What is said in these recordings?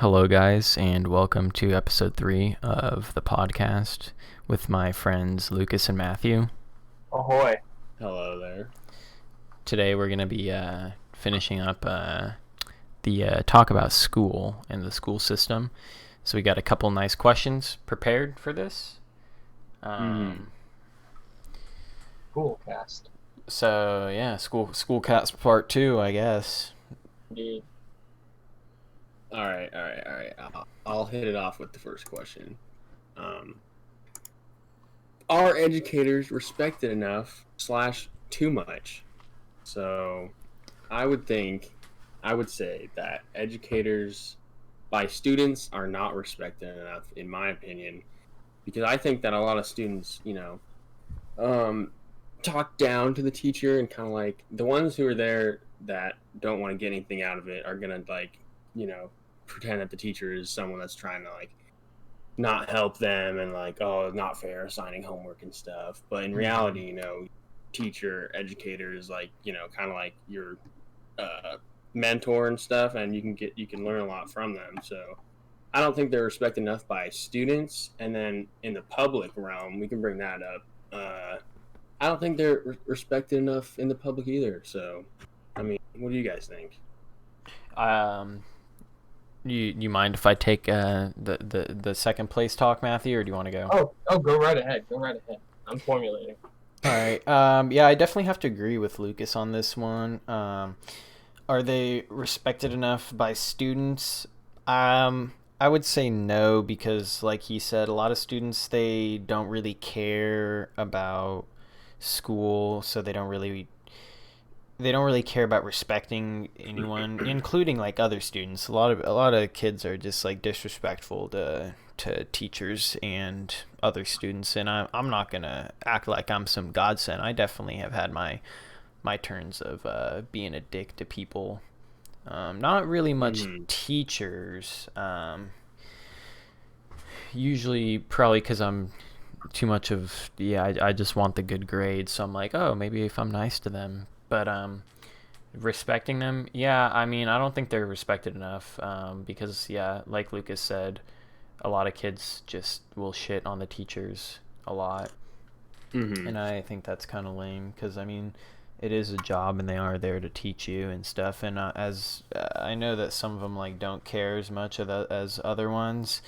Hello, guys, and welcome to episode 3 of the podcast with my friends Lucas and Matthew. Ahoy. Hello there. Today we're going to be finishing up the talk about school and the school system. So we got a couple nice questions prepared for this. SchoolCast. So, yeah, SchoolCast part 2, I guess. Indeed. All right. I'll hit it off with the first question. Are educators respected enough / too much? So I would say that educators by students are not respected enough, in my opinion, because I think that a lot of students, talk down to the teacher, and kind of like the ones who are there that don't want to get anything out of it are gonna pretend that the teacher is someone that's trying to not help them and not fair assigning homework and stuff. But in reality, educator is kind of like your mentor and stuff, and you can learn a lot from them. So I don't think they're respected enough by students. And then in the public realm, we can bring that up. I don't think they're respected enough in the public either. So, I mean, what do you guys think? You mind if I take the second place talk, Matthew, or do you want to go? Oh, go right ahead. I'm formulating. All right. Yeah, I definitely have to agree with Lucas on this one. Are they respected enough by students? I would say no, because like he said, a lot of students, they don't really care about school, so they don't really care about respecting anyone, including like other students. A lot of kids are just like disrespectful to teachers and other students, and I'm not gonna act like I'm some godsend. I definitely have had my turns of being a dick to people. Not really much teachers. Usually, probably because I'm too much of I just want the good grades. So I'm like, oh, maybe if I'm nice to them. But respecting them, I mean, I don't think they're respected enough, because like Lucas said, a lot of kids just will shit on the teachers a lot. And I think that's kind of lame, because I mean, it is a job and they are there to teach you and stuff. And as I know that some of them don't care as much as other ones,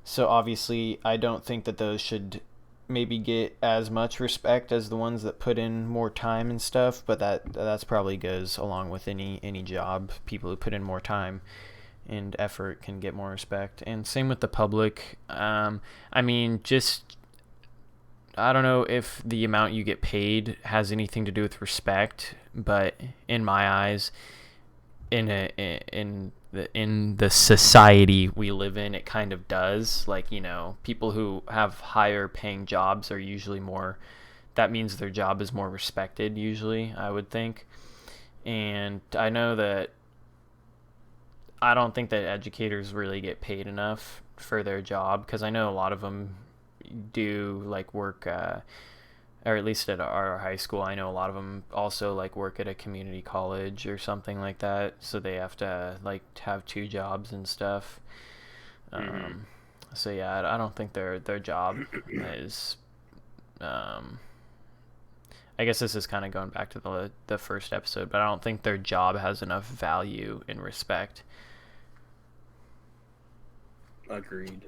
so obviously I don't think that those should maybe get as much respect as the ones that put in more time and stuff. But that's probably goes along with any job. People who put in more time and effort can get more respect, and same with the public. I mean, just I don't know if the amount you get paid has anything to do with respect, but in my eyes, in the society we live in, it kind of does. People who have higher paying jobs are usually more, that means their job is more respected, usually, I would think. And I know that I don't think that educators really get paid enough for their job, because I know a lot of them do work, or at least at our high school, I know a lot of them also work at a community college or something like that, so they have to have 2 jobs and stuff. So I don't think their job is, I guess this is kind of going back to the first episode, but I don't think their job has enough value and respect. Agreed.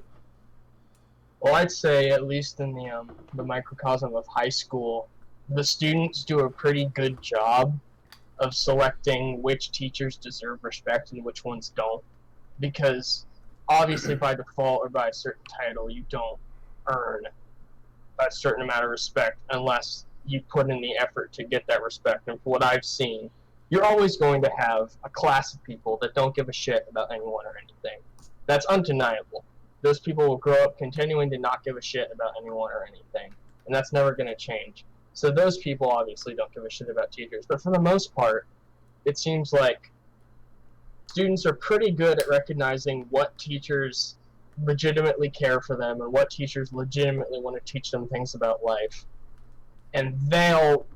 Well, I'd say at least in the microcosm of high school, the students do a pretty good job of selecting which teachers deserve respect and which ones don't, because obviously by default or by a certain title, you don't earn a certain amount of respect unless you put in the effort to get that respect. And for what I've seen, you're always going to have a class of people that don't give a shit about anyone or anything. That's undeniable. Those people will grow up continuing to not give a shit about anyone or anything, and that's never going to change. So those people obviously don't give a shit about teachers, but for the most part, it seems like students are pretty good at recognizing what teachers legitimately care for them and what teachers legitimately want to teach them things about life. And they'll,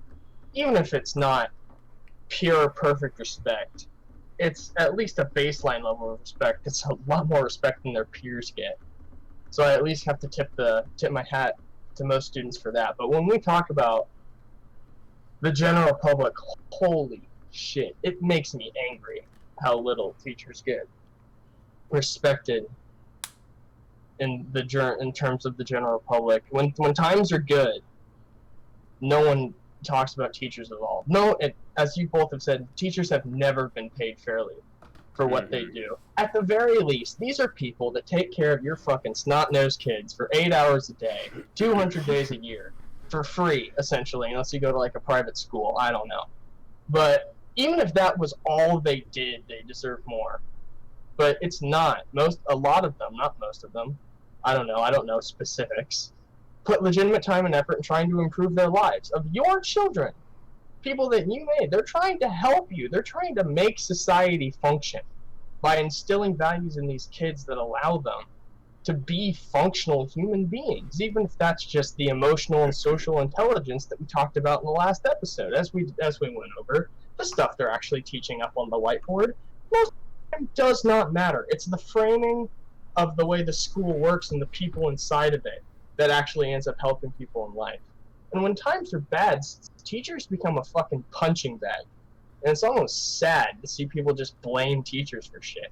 even if it's not pure perfect respect, it's at least a baseline level of respect. It's a lot more respect than their peers get. So I at least have to tip my hat to most students for that. But when we talk about the general public, holy shit, it makes me angry how little teachers get respected in terms of the general public. When times are good, no one talks about teachers at all. No, as you both have said, teachers have never been paid fairly for what they do. At the very least, these are people that take care of your fucking snot-nosed kids for 8 hours a day, 200 days a year, for free, essentially, unless you go to like a private school. I don't know. But even if that was all they did, they deserve more. But it's not. A lot of them, not most of them, I don't know specifics, put legitimate time and effort in trying to improve their lives of your children, people that you made. They're trying to help you. They're trying to make society function by instilling values in these kids that allow them to be functional human beings, even if that's just the emotional and social intelligence that we talked about in the last episode. As we went over, the stuff they're actually teaching up on the whiteboard, most of the time does not matter. It's the framing of the way the school works and the people inside of it that actually ends up helping people in life. And when times are bad, teachers become a fucking punching bag. And it's almost sad to see people just blame teachers for shit.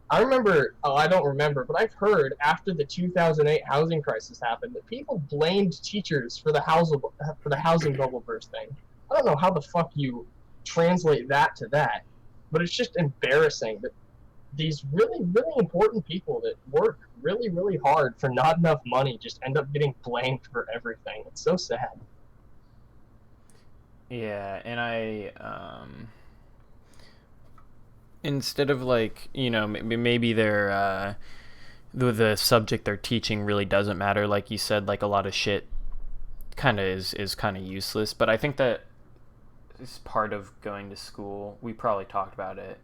I don't remember, but I've heard after the 2008 housing crisis happened that people blamed teachers for the housing bubble bursting. I don't know how the fuck you translate that to that, but it's just embarrassing that these really, really important people that work really, really hard for not enough money just end up getting blamed for everything. It's so sad. Yeah, and instead of like, maybe they're the subject they're teaching really doesn't matter, like you said, like a lot of shit kind of is kind of useless, but I think that is part of going to school. We probably talked about it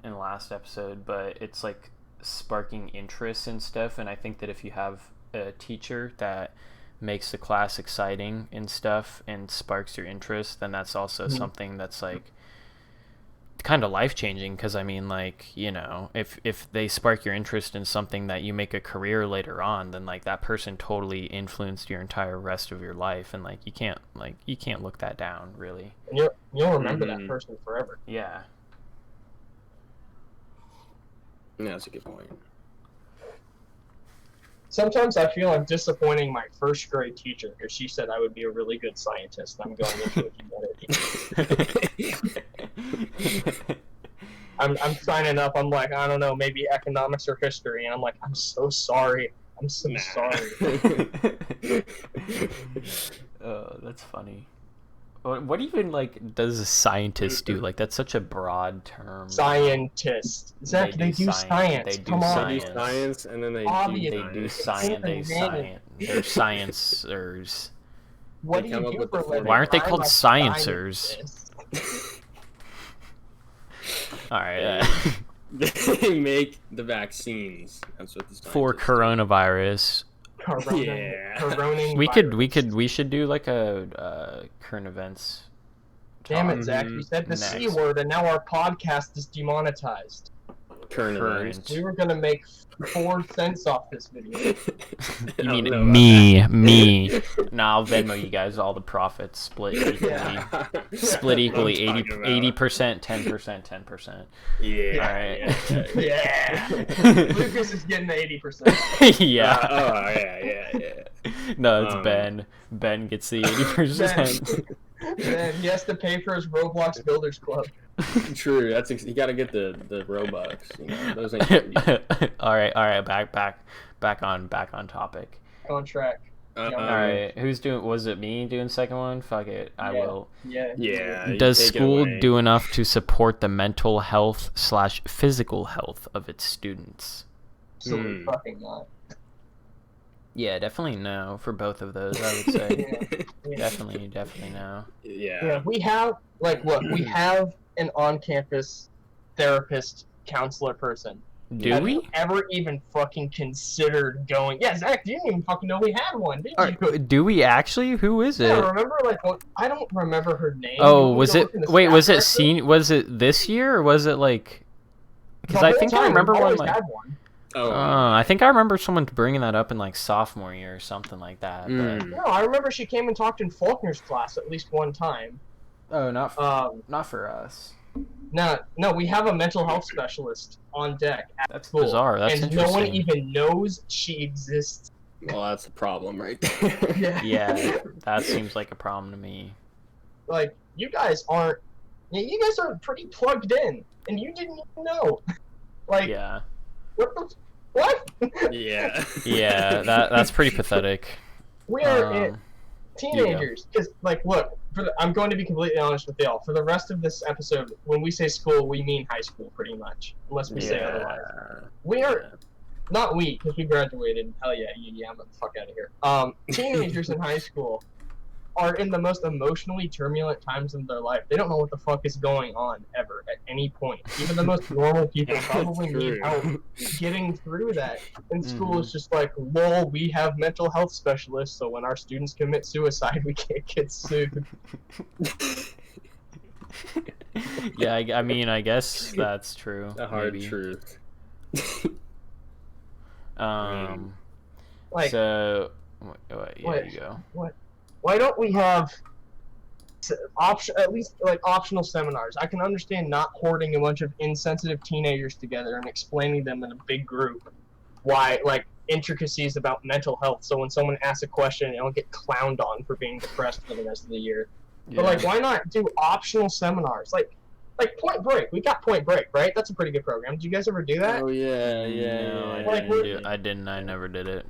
in the last episode, but it's like sparking interest and stuff, and I think that if you have a teacher that makes the class exciting and stuff and sparks your interest, then that's also something that's like kind of life-changing, because I mean, like, if they spark your interest in something that you make a career later on, then like that person totally influenced your entire rest of your life, and like you can't look that down, really. And you'll remember that person forever. Yeah. Yeah, that's a good point. Sometimes I feel I'm disappointing my first grade teacher because she said I would be a really good scientist. I'm going into humanities. I'm signing up. I'm like, I don't know, maybe economics or history, and I'm like, I'm so sorry. I'm so sorry. Oh, that's funny. What even, like, does a scientist do? Like, that's such a broad term. Scientist. Zach, they do science. Come on. They do science, and then they do science. They're sciencers. What do you do for a living? Why aren't they called sciencers? Alright. They make the vaccines. That's what the for coronavirus. We should do like a current events. Damn it, Zach! You said the C word, and now our podcast is demonetized. Current. We were gonna make 4 cents off this video. You mean me? Nah, I'll Venmo you guys all the profits, split equally. Yeah. Split equally, 80%, 10%, 10%. Yeah. All right. Yeah. Lucas is getting the 80%. Yeah. Yeah. No, it's Ben. Ben gets the 80%. Then he has to pay for his Roblox Builders Club. True. You gotta get the Robux. Those ain't all right. Back on topic. On track. All right. Who's doing? Was it me doing second one? Fuck it. I will. Yeah. Does school do enough to support the mental health / physical health of its students? Absolutely fucking not. Yeah, definitely no for both of those, I would say. Definitely no. Yeah, we have, we have an on-campus therapist, counselor person. Do we? Have you ever even fucking considered going? Yeah, Zach, you didn't even fucking know we had one, did you? Do we actually? Who is it? Yeah, remember, I don't remember her name. Oh, was it? Wait, was it this year or was it like Because I think I remember one like. Had one. Oh, I think I remember someone bringing that up in like sophomore year or something like that. But... No, I remember she came and talked in Faulkner's class at least one time. Oh, not for us. No, we have a mental health specialist on deck at That's school, bizarre. That's and interesting. no one even knows she exists. Well, that's a problem right there. Yeah, that seems like a problem to me. Like, you guys are pretty plugged in, and you didn't even know. Like, Yeah. What? Yeah. Yeah, that's pretty pathetic. We are teenagers. Because, like, look, I'm going to be completely honest with y'all. For the rest of this episode, when we say school, we mean high school, pretty much. Unless we say otherwise. We are... Not we, because we graduated. Hell yeah, I'm the fuck out of here. Teenagers in high school are in the most emotionally turbulent times of their life. They don't know what the fuck is going on ever at any point. Even the most normal people probably need help getting through that. And school is just like, lol, we have mental health specialists, so when our students commit suicide, we can't get sued. Yeah, I mean, I guess that's true. A hard truth. Like, so, you go. Why don't we have at least like optional seminars? I can understand not hoarding a bunch of insensitive teenagers together and explaining them in a big group why, like, intricacies about mental health. So when someone asks a question, they don't get clowned on for being depressed for the rest of the year. Yeah. But like, why not do optional seminars? Like Point Break. We got Point Break, right? That's a pretty good program. Did you guys ever do that? Oh yeah. No, I didn't. I never did it.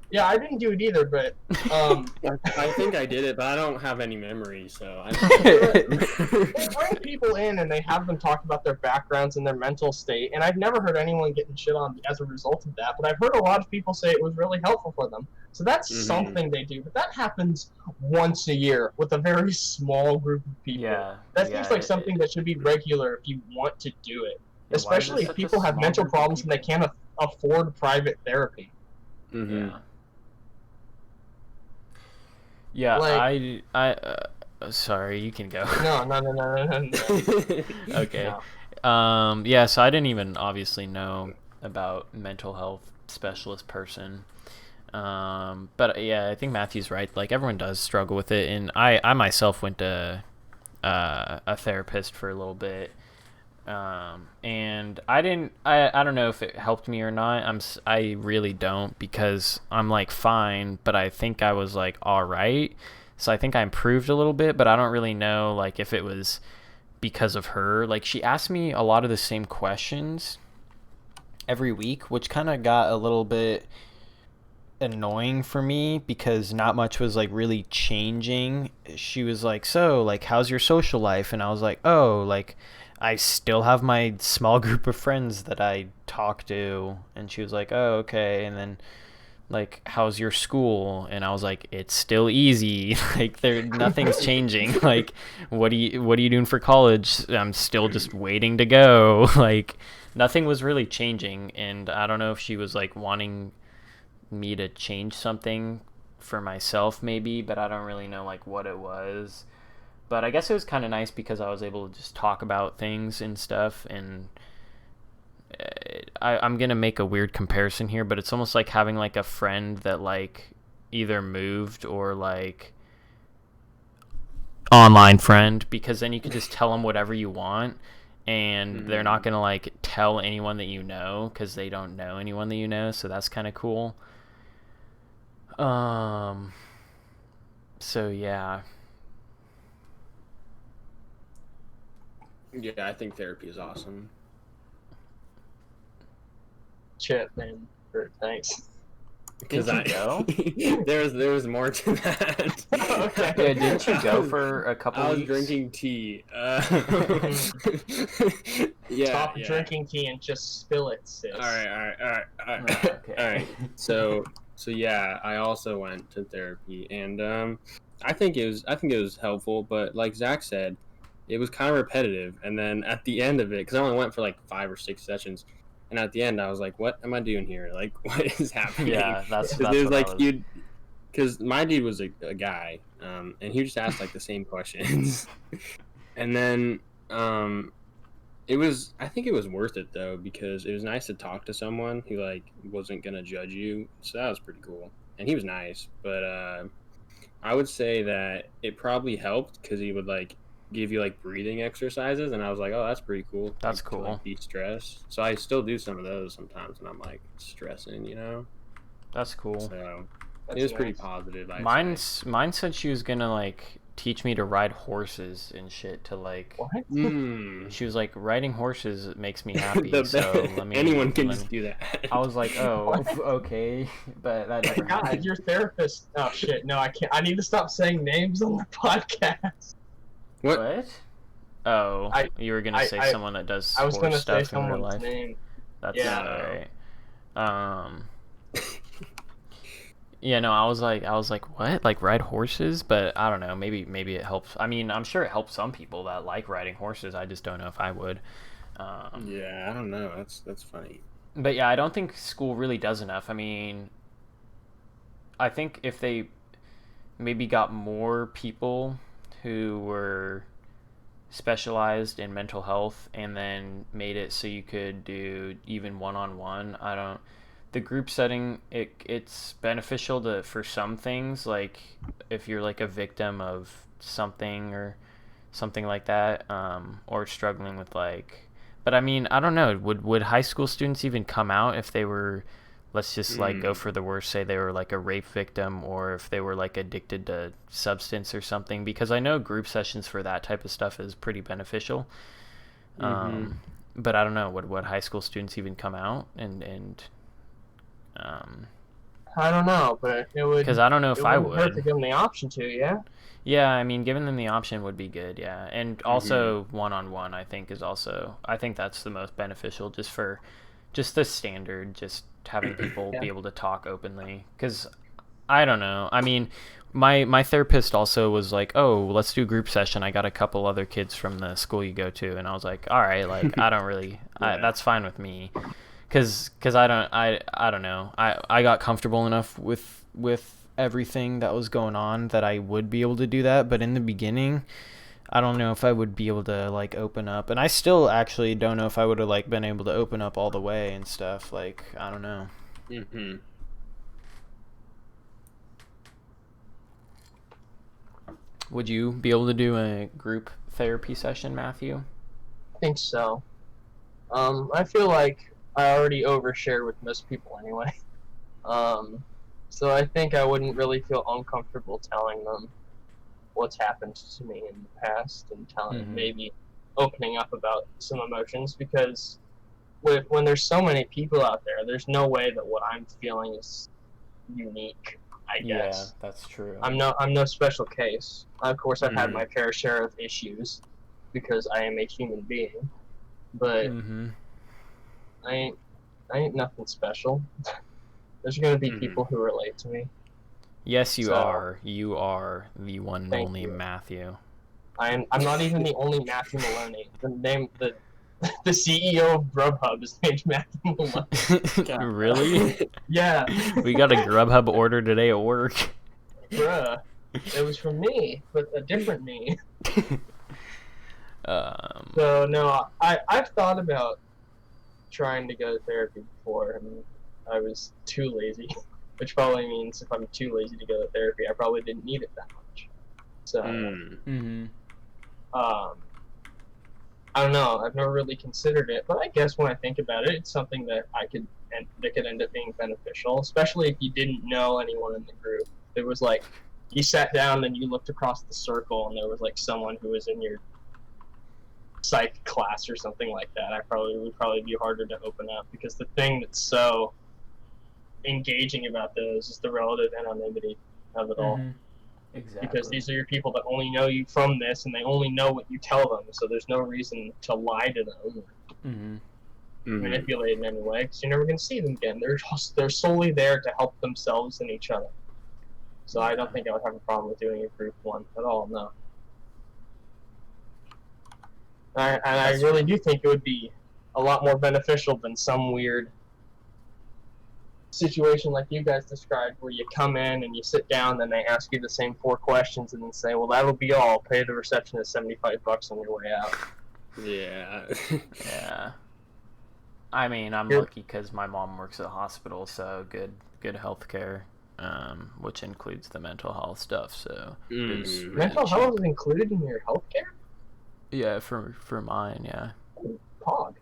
Yeah, I didn't do it either, but I think I did it, but I don't have any memory, so they bring people in and they have them talk about their backgrounds and their mental state, and I've never heard anyone getting shit on as a result of that, but I've heard a lot of people say it was really helpful for them. So that's something they do, but that happens once a year with a very small group of people. Yeah, that seems like something that should be regular if you want to do it, especially if people have mental problems and they can't afford private therapy. Yeah. Yeah, like, sorry, you can go. No. Okay. No. Yeah, so I didn't even obviously know about mental health specialist person. But yeah, I think Matthew's right. Like, everyone does struggle with it, and I myself went to a therapist for a little bit. And I don't know if it helped me or not. I really don't, because I'm like fine, but I think I was like all right. So I think I improved a little bit, but I don't really know like if it was because of her. Like, she asked me a lot of the same questions every week, which kind of got a little bit annoying for me because not much was like really changing. She was like, so like, how's your social life? And I was like, oh, like, I still have my small group of friends that I talk to. And she was like, oh, okay. And then, like, how's your school? And I was like, it's still easy. Like, nothing's changing. Like, what are you doing for college? I'm still just waiting to go. Like, nothing was really changing. And I don't know if she was like wanting me to change something for myself maybe, but I don't really know like what it was. But I guess it was kind of nice because I was able to just talk about things and stuff. And I'm going to make a weird comparison here, but it's almost like having like a friend that like either moved or like online friend, because then you can just tell them whatever you want and they're not going to like tell anyone that you know because they don't know anyone that you know. So that's kind of cool. So yeah. Yeah, I think therapy is awesome. Shit, man. Thanks. Because Did you go? there was more to that. Okay. Yeah, didn't you go for a couple I was weeks? drinking tea. Yeah. Stop drinking tea and just spill it, sis. All right. Okay. All right. So yeah, I also went to therapy, and I think it was helpful, but like Zach said, it was kind of repetitive. And then at the end of it, because I only went for like 5 or 6 sessions, and at the end I was like, what am I doing here? Like, what is happening? Yeah, that's there's what like I was... because my dude was a guy, and he just asked like the same questions, and then I think it was worth it though, because it was nice to talk to someone who like wasn't gonna judge you. So that was pretty cool, and he was nice. But I would say that it probably helped because he would like give you like breathing exercises, and I was like, oh, that's pretty cool. That's Like to cool. like de-stress. So I still do some of those sometimes when I'm like stressing, you know. That's cool. So That's it was pretty nice. positive. Mine said she was gonna like teach me to ride horses and shit to like. What? She was like, riding horses makes me happy, so let me. Anyone can let just me- do that. I was like, oh, What? okay, but that never God, happened. your therapist. Oh shit! No, I can't. I need to stop saying names on the podcast. What? Oh, I- you were gonna say I- someone that does I was horse gonna say stuff in real someone's life. name. That's Yeah. not right. Yeah, no, I was like, what? Like ride horses? But I don't know. Maybe it helps. I mean, I'm sure it helps some people that like riding horses. I just don't know if I would. Yeah, I don't know. That's funny. But yeah, I don't think school really does enough. I mean, I think if they maybe got more people who were specialized in mental health and then made it so you could do even one-on-one, I don't, the group setting, it's beneficial to for some things, like if you're like a victim of something or something like that, or struggling with like, but I mean, I don't know, would high school students even come out if they were, let's just like go for the worst, say they were like a rape victim, or if they were like addicted to substance or something, because I know group sessions for that type of stuff is pretty beneficial. But I don't know, would high school students even come out and I don't know, but it would. because I don't know if I wouldn't hurt to would. give them the option to. Yeah. Yeah, I mean, giving them the option would be good, yeah. And also one-on-one, I think I think that's the most beneficial, just for just the standard, just having people Yeah. be able to talk openly, cuz I don't know. I mean, my therapist also was like, "Oh, let's do a group session. I got a couple other kids from the school you go to." And I was like, "All right, like I don't really Yeah. that's fine with me." Cuz I don't know. I got comfortable enough with everything that was going on that I would be able to do that, but in the beginning, I don't know if I would be able to like open up, and I still actually don't know if I would have like been able to open up all the way and stuff. Like, I don't know. Would you be able to do a group therapy session, Matthew? I think so. I feel like I already overshare with most people anyway. So I think I wouldn't really feel uncomfortable telling them what's happened to me in the past and telling maybe opening up about some emotions, because when there's so many people out there, there's no way that what I'm feeling is unique, I guess. Yeah, that's true. I'm no special case. Of course, I've had my fair share of issues because I am a human being, but I ain't nothing special. There's gonna be people who relate to me. Yes, you So- are. You are the one and Thank only you. Matthew. I'm not even the only Matthew Maloney. The CEO of Grubhub is named Matthew Maloney. Really? Yeah, We got a Grubhub order today at work. bruh. It was from me, but a different me. So no, I've thought about trying to go to therapy before, and I was too lazy, which probably means if I'm too lazy to go to therapy, I probably didn't need it that much. So, I don't know. I've never really considered it, but I guess when I think about it, it's something that that could end up being beneficial, especially if you didn't know anyone in the group. There was like, you sat down and you looked across the circle, and there was like someone who was in your psych class or something like that. Would probably be harder to open up, because the thing that's so engaging about those is the relative anonymity of it all. Exactly. Because these are your people that only know you from this, and they only know what you tell them, so there's no reason to lie to them or manipulate in any way, because you're never going to see them again. They're solely there to help themselves and each other. So I don't think I would have a problem with doing a group one at all, no. I really do think it would be a lot more beneficial than some weird situation like you guys described, where you come in and you sit down, then they ask you the same 4 questions, and then say, well, that'll be all. Pay the receptionist $75 on your way out. Yeah. Yeah. I mean, I'm You're- lucky because my mom works at a hospital, so good health care, which includes the mental health stuff. So it's Mm. really Mental cheap. health is included in your healthcare? Yeah, for mine, yeah. Pog.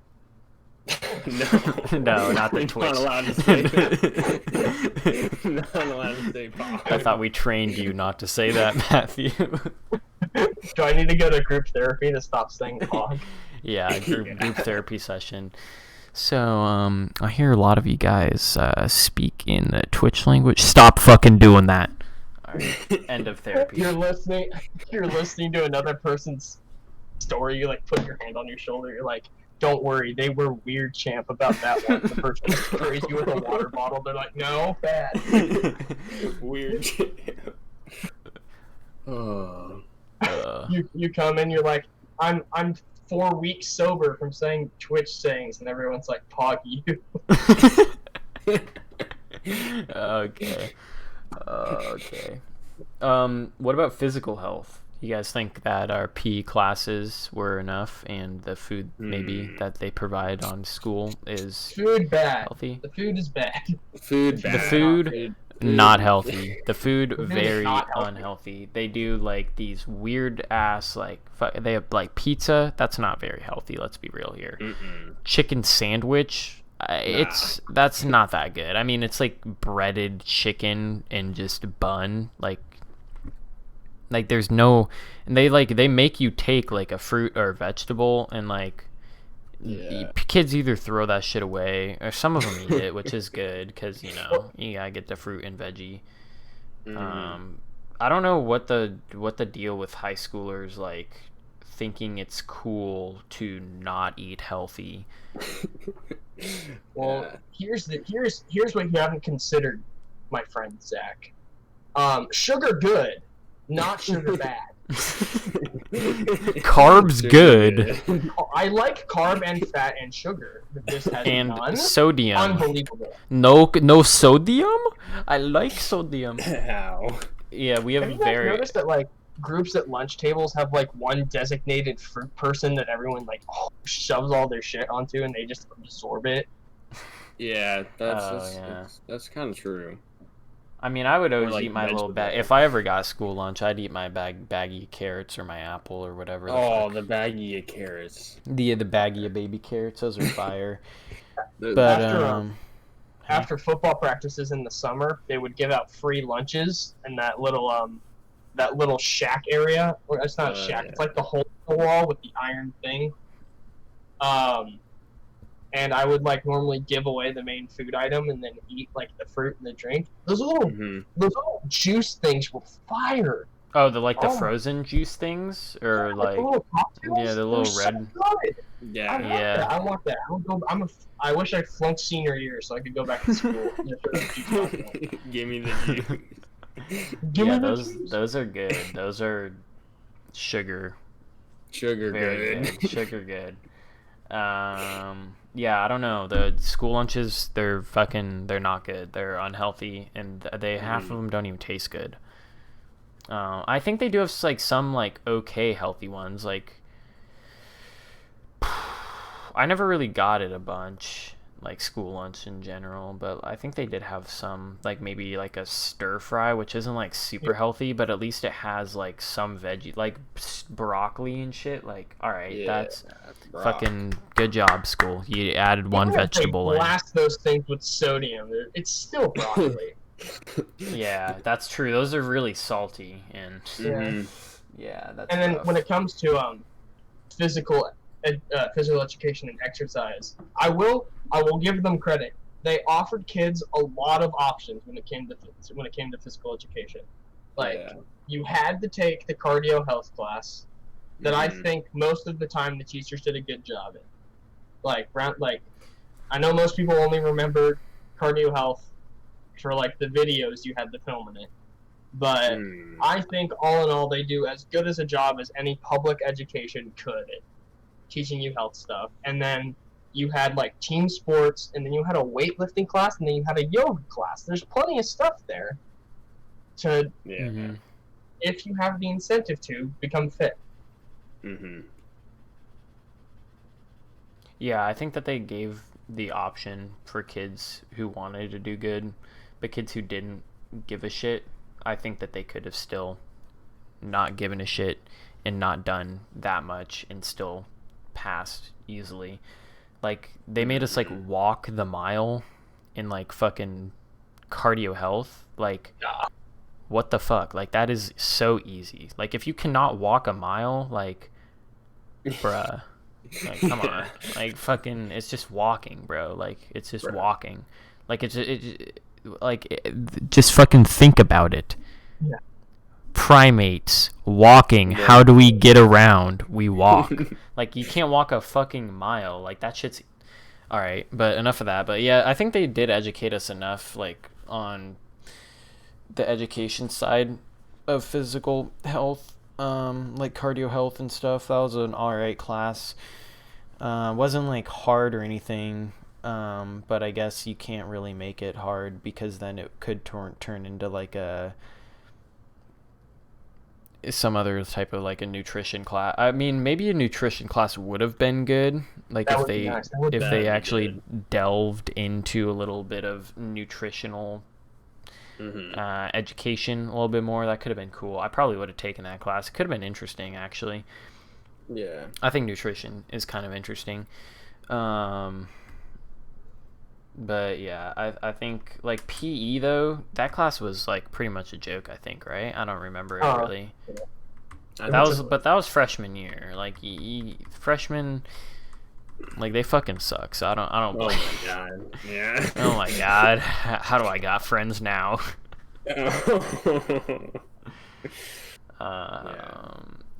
No. No, not the We're Twitch. Not allowed to say that. Not allowed to say pop. I thought we trained you not to say that, Matthew. Do I need to go to group therapy to stop saying pog? Yeah, group Yeah. therapy session. So, I hear a lot of you guys speak in the Twitch language. Stop fucking doing that. All right, end of therapy. You're listening to another person's story, you like put your hand on your shoulder, you're like, don't worry, they were weird, champ, about that one. The person sprays you with a water bottle, they're like, no, bad. Weird. Oh. You come in, you're like, I'm 4 weeks sober from saying Twitch sayings, and everyone's like, pog you. Okay. Okay. What about physical health? You guys think that our PE classes were enough, and the food maybe that they provide on school is Food bad. healthy? The food is bad. Food The bad. food not healthy. The food The food is very not healthy. unhealthy. They do like these weird ass they have like pizza. That's not very healthy. Let's be real here. Mm-mm. Chicken sandwich. That's not that good. I mean, it's like breaded chicken and just bun. Like there's no, and they make you take like a fruit or a vegetable, and like Yeah. kids either throw that shit away or some of them eat it, which is good because you gotta get the fruit and veggie. I don't know what the deal with high schoolers like thinking it's cool to not eat healthy. Well, here's what you haven't considered, my friend Zach. Sugar good, not sugar bad. Carbs good. I like carb and fat and sugar, but this has And none. sodium. Unbelievable. No sodium. I like sodium. How? Yeah, we Have have you guys very. noticed that like groups at lunch tables have like one designated fruit person that everyone like shoves all their shit onto and they just absorb it? Yeah, Oh, yeah. that's kind of true. I mean, I would always like eat my little bag. vegetable. If I ever got school lunch, I'd eat my baggie of carrots or my apple or whatever. Oh, the baggie of carrots. The baggie of baby carrots. Those are fire. The- But After football practices in the summer, they would give out free lunches in that little shack area. Or it's not a shack; Yeah. it's like the hole in the wall with the iron thing. And I would like normally give away the main food item and then eat like the fruit and the drink. Those little juice things were fire. oh, the Oh. frozen juice things or like the little cocktails, yeah, the they little were so red. good. Yeah. I want Yeah. that. I want that. I wish I flunked senior year so I could go back to school. Give me the juice. Give Yeah, me the juice. those are good. Those are sugar. Sugar Very good. good. Sugar good. Yeah, I don't know. The school lunches, they're not good. They're unhealthy, and half of them don't even taste good. I think they do have like some like okay healthy ones. Like I never really got it a bunch, like school lunch in general, but I think they did have some, like maybe like a stir fry, which isn't like super healthy, but at least it has like some veggie, like broccoli and shit. Like, all right, Yeah, that's bro. fucking good job, school. You added one Even if vegetable they in. blast those things with sodium. It's still broccoli. Yeah, that's true. Those are really salty, and Mhm. yeah, that's. And then rough. when it comes to physical education and exercise, I will give them credit. They offered kids a lot of options when it came to physical education. Like Yeah. you had to take the cardio health class that I Mhm. think most of the time the teachers did a good job in. Like I know most people only remember cardio health for like the videos you had to film in it. But Mm. I think all in all they do as good as a job as any public education could at teaching you health stuff. And then you had like team sports, and then you had a weightlifting class, and then you had a yoga class. There's plenty of stuff there to, Yeah. Mhm. if you have the incentive to, become fit. Mm-hmm. Yeah, I think that they gave the option for kids who wanted to do good, but kids who didn't give a shit, I think that they could have still not given a shit and not done that much and still passed easily. Like, they made us, like, walk the mile in, like, fucking cardio health. Like, what the fuck? Like, that is so easy. Like, if you cannot walk a mile, like, bruh, like, come on. Like, fucking, it's just walking, bro. Like, it's just walking. Like, just fucking think about it. Yeah. Primates walking. How do we get around? We walk. Like, you can't walk a fucking mile. Like, that shit's all right. But enough of that. But yeah, I think they did educate us enough, like, on the education side of physical health, like cardio health and stuff. That was an all right class. Wasn't like hard or anything. But I guess you can't really make it hard because then it could turn into like some other type of like a nutrition class. I mean, maybe a nutrition class would have been good, like That if would be they nice. That would if be they good. actually delved into a little bit of nutritional education a little bit more. That could have been cool. I probably would have taken that class. It could have been interesting, actually. Yeah. I think nutrition is kind of interesting. But yeah, I think like PE though, that class was like pretty much a joke, I think, right? I don't remember it really. I That was freshman year. Like freshmen, like they fucking suck. So I don't Oh blame. my god. Yeah. Oh my god, how do I got friends now?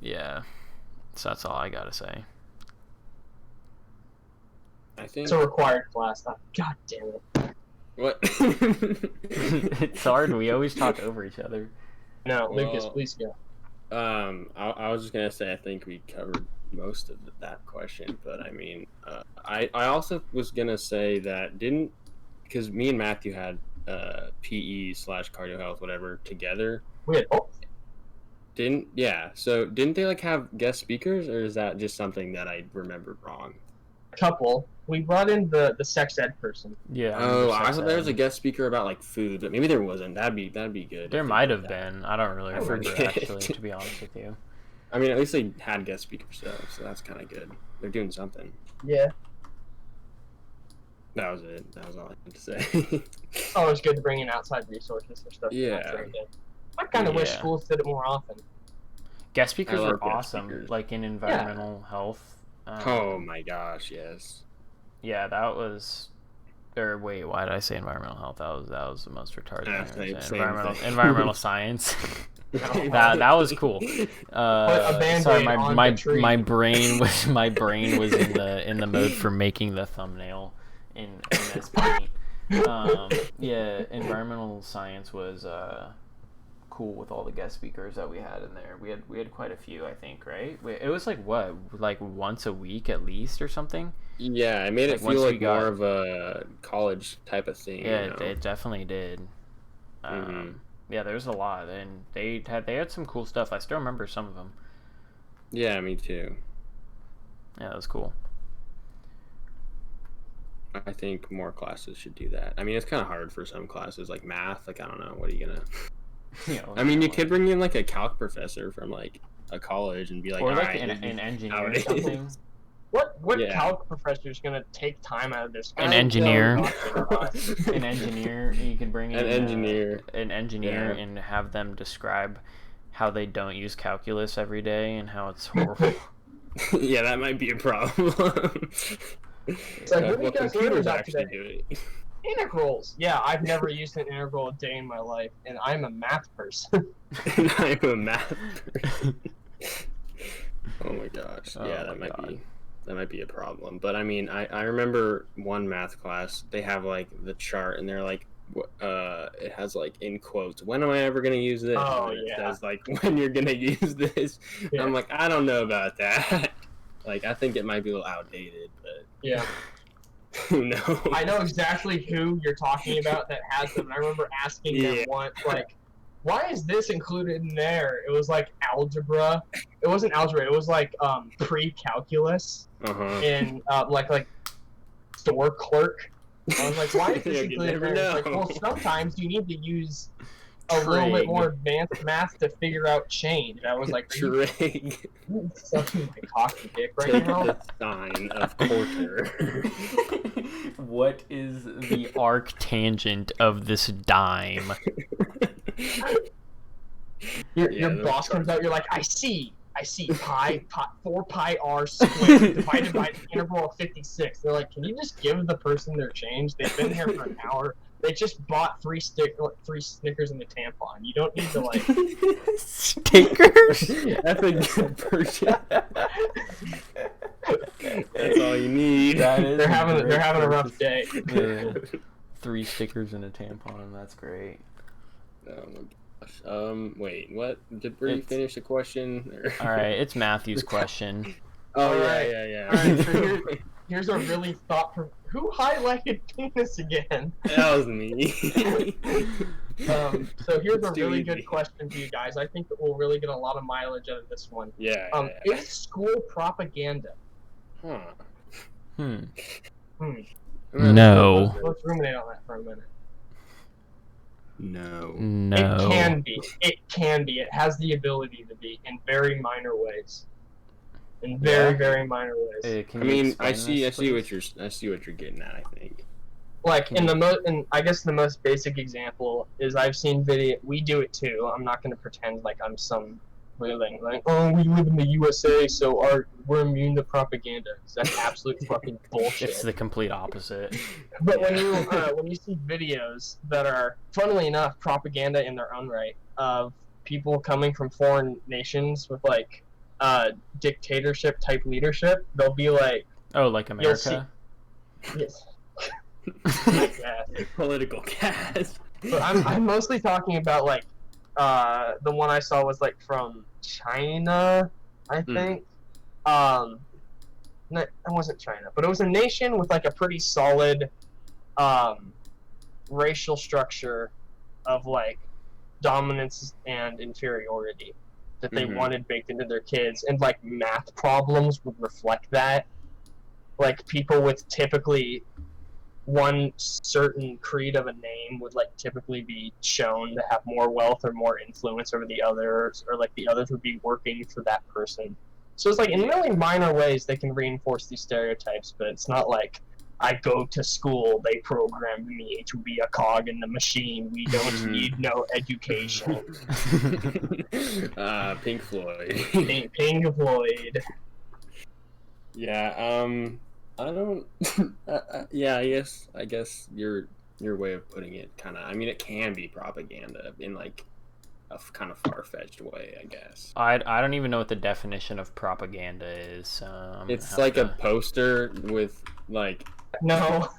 Yeah. So that's all I gotta say. I think It's a required class. God damn it. what It's hard. We always talk over each other. No, Well, Lucas, please go. I was just gonna say I think we covered most of that question, but I mean, I also was gonna say that because me and Matthew had PE / cardio health whatever together. We had both. So didn't they like have guest speakers, or is that just something that I remembered wrong? Couple. We brought in the sex ed person. Yeah. Oh, I thought there was a guest speaker about like food, but maybe there wasn't. That'd be good. There if they might did have that. been. I don't really I remember forget. actually, to be honest with you. I mean, at least they had guest speakers though, so that's kind of good. They're doing something. Yeah. That was it. That was all I had to say. Oh, it's good to bring in outside resources for stuff. Yeah. I kind of wish Yeah. schools did it more often. Guest speakers I love are guest awesome, speakers. like in environmental health. Oh my gosh, yes. Yeah, that was. Or wait, why did I say environmental health? That was the most retarded Yeah, thing. same thing. Environmental science. that was cool. Band-Aid Sorry, on my the tree. my brain was in the mode for making the thumbnail in MS Paint. Yeah, environmental science was cool with all the guest speakers that we had in there. We had quite a few, I think, right? It was like what, like once a week at least or something. Yeah, it made it Like, once feel we like got- more of a college type of thing. Yeah, you know? it definitely did. Yeah, there's a lot, and they had some cool stuff. I still remember some of them. Yeah, me too. Yeah, that was cool. I think more classes should do that. I mean, it's kind of hard for some classes, like math. Like, I don't know, what are you gonna? You know, I mean, you could bring in like a calc professor from like a college and be like, or all like right, an engineer or it something. What Yeah. calc professor is gonna take time out of this? An guy? engineer. No, An engineer. You could bring in An engineer. an engineer, Yeah. and have them describe how they don't use calculus every day and how it's horrible. Yeah, that might be a problem. It's like, what are you guys learning about actually today? do it. Integrals. Yeah, I've never used an integral a day in my life, and I'm a math person. And I'm a math person. Oh my gosh. Oh Yeah, my God. that might be a problem. But I mean, I remember one math class, they have like the chart and they're like it has like in quotes, when am I ever gonna use this? Oh, And it yeah. says like when you're gonna use this. Yeah. I'm like, I don't know about that. Like, I think it might be a little outdated, but Yeah, who knows? I know exactly who you're talking about that has them. I remember asking them Yeah. once, like, why is this included in there? It was like algebra. It wasn't algebra. It was like pre-calculus in like store clerk. I was like, why is this You included never there? It's like, know. well, sometimes you need to use a little bit more advanced math to figure out change. I was like, Trig. you sucking my cocky dick right Take now? the sign of quarter. What is the arc tangent of this dime? Your boss comes out, you're like, I see pi 4 pi r squared divided by the interval of 56. They're like, can you just give the person their change? They've been here for an hour. They just bought 3 Snickers and a tampon. You don't need to like Stickers? That's a good version. That's all you need. That is they're having a rough day. Yeah. 3 stickers and a tampon. That's great. Oh my gosh. Wait, what? Did Bree finish the question? All right, it's Matthew's question. Oh, Alright. yeah. Alright, so here's a really who highlighted penis again? That was me. So here's It's a too really easy. good question for you guys. I think that we'll really get a lot of mileage out of this one. Yeah. Is school propaganda? Huh. No. Let's ruminate on that for a minute. No. No. It can be. It can be. It has the ability to be in very minor ways. In very minor ways. Can I you mean, explain I see this, what you're getting at. I think. Like I guess the most basic example is I've seen video. We do it too. I'm not gonna pretend like I'm some thing like, oh, we live in the USA, so we're immune to propaganda. That's absolute fucking bullshit. It's the complete opposite. But when you see videos that are, funnily enough, propaganda in their own right of people coming from foreign nations with like dictatorship type leadership, they'll be like, Oh, like America? yes. Yeah. Political cast. But I'm mostly talking about like the one I saw was like from China, I think. No, it wasn't China, but it was a nation with like a pretty solid racial structure of like dominance and inferiority that they wanted baked into their kids, and like math problems would reflect that. Like people with typically one certain creed of a name would like typically be shown to have more wealth or more influence over the others, or like the others would be working for that person. So it's like in really minor ways they can reinforce these stereotypes, but it's not like I go to school, they programmed me to be a cog in the machine. We don't need no education. Pink Floyd. Pink Floyd. Yeah. I don't. Yeah. I guess your way of putting it kind of. I mean, it can be propaganda in like a kind of far-fetched way, I guess. I don't even know what the definition of propaganda is. It's like a poster with like. No.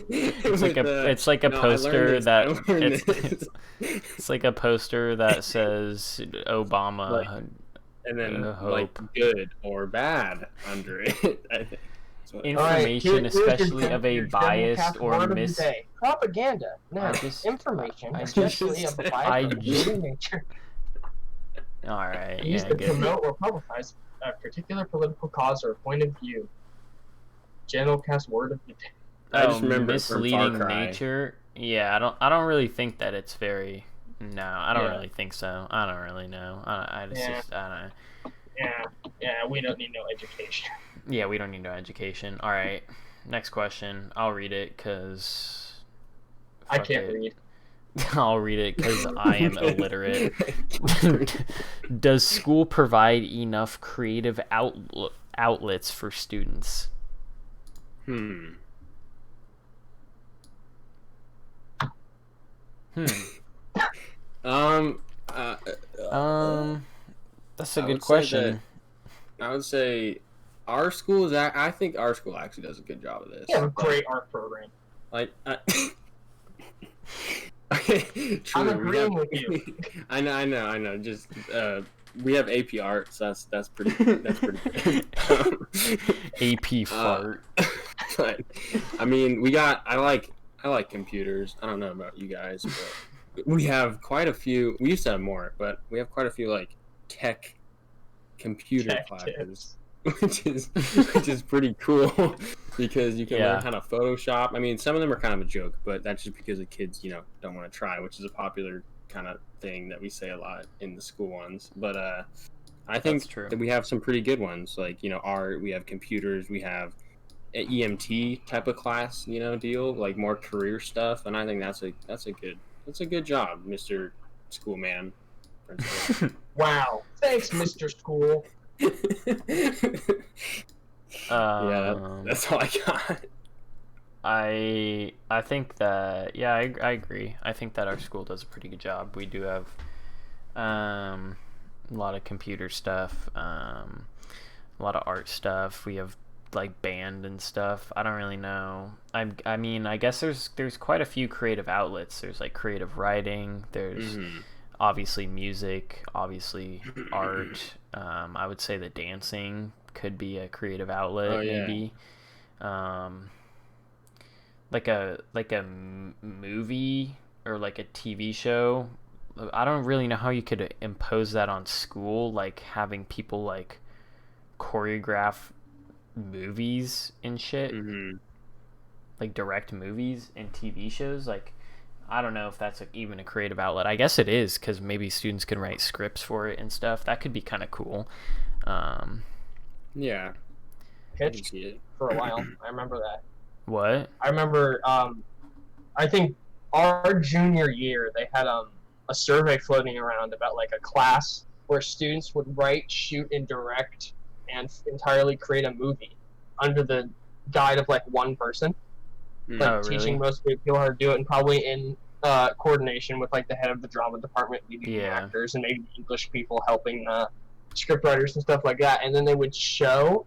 It's like a poster that it's like a poster that says Obama. Like, and then like good or bad under it. I think. Information, especially of a biased or propaganda. No, information, especially of a biased nature. All right. Used to promote or publicize a particular political cause or point of view. SchoolCast word of the day. I just remember misleading nature. Yeah, I don't really think that it's very. No, I don't really think so. I don't really know. I don't know. Yeah, we don't need no education. Yeah, we don't need no education. All right, next question. I'll read it because I can't read. I'll read it because I am illiterate. Does school provide enough creative outlets for students? That's a good question. I would say our school is. I think our school actually does a good job of this. We have a great art program. Like, true, I'm agreeing with you. I know. Just we have AP art, so that's pretty good. AP fart. But I mean, I like computers. I don't know about you guys, but we have quite a few. We used to have more, but we have quite a few like tech computer Tech classes, tips. which is pretty cool because you can learn Yeah. how to Photoshop. I mean, some of them are kind of a joke, but that's just because the kids, don't want to try, which is a popular kind of thing that we say a lot in the school ones. But I That's think true. that we have some pretty good ones, like art. We have computers. We have an EMT type of class, deal like more career stuff, and I think that's a good job, Mister Schoolman, Principal. Wow. Thanks, Mr. School. Yeah, Um, that's all I got. I think that yeah, I agree. I think that our school does a pretty good job. We do have a lot of computer stuff, a lot of art stuff. We have like band and stuff. I don't really know. I mean, I guess there's quite a few creative outlets. There's like creative writing. There's Hmm. obviously music, obviously art. I would say that dancing could be a creative Oh outlet, yeah. maybe. Um, like a movie or like a TV show. I don't really know how you could impose that on school, like having people like choreograph movies and shit, Hmm. like direct movies and TV shows. Like, I don't know if that's even a creative outlet. I guess it is because maybe students can write scripts for it and stuff. That could be kind of cool. Um, Yeah, I can Pitched see it. for a while. I remember that. what? I remember. I think our junior year they had a survey floating around about like a class where students would write, shoot, and direct and entirely create a movie under the guide of like one person, Mm. Oh, like teaching really? most people how to do it, and probably in coordination with like the head of the drama department leading the Yeah. actors and maybe English people helping script writers and stuff like that. And then they would show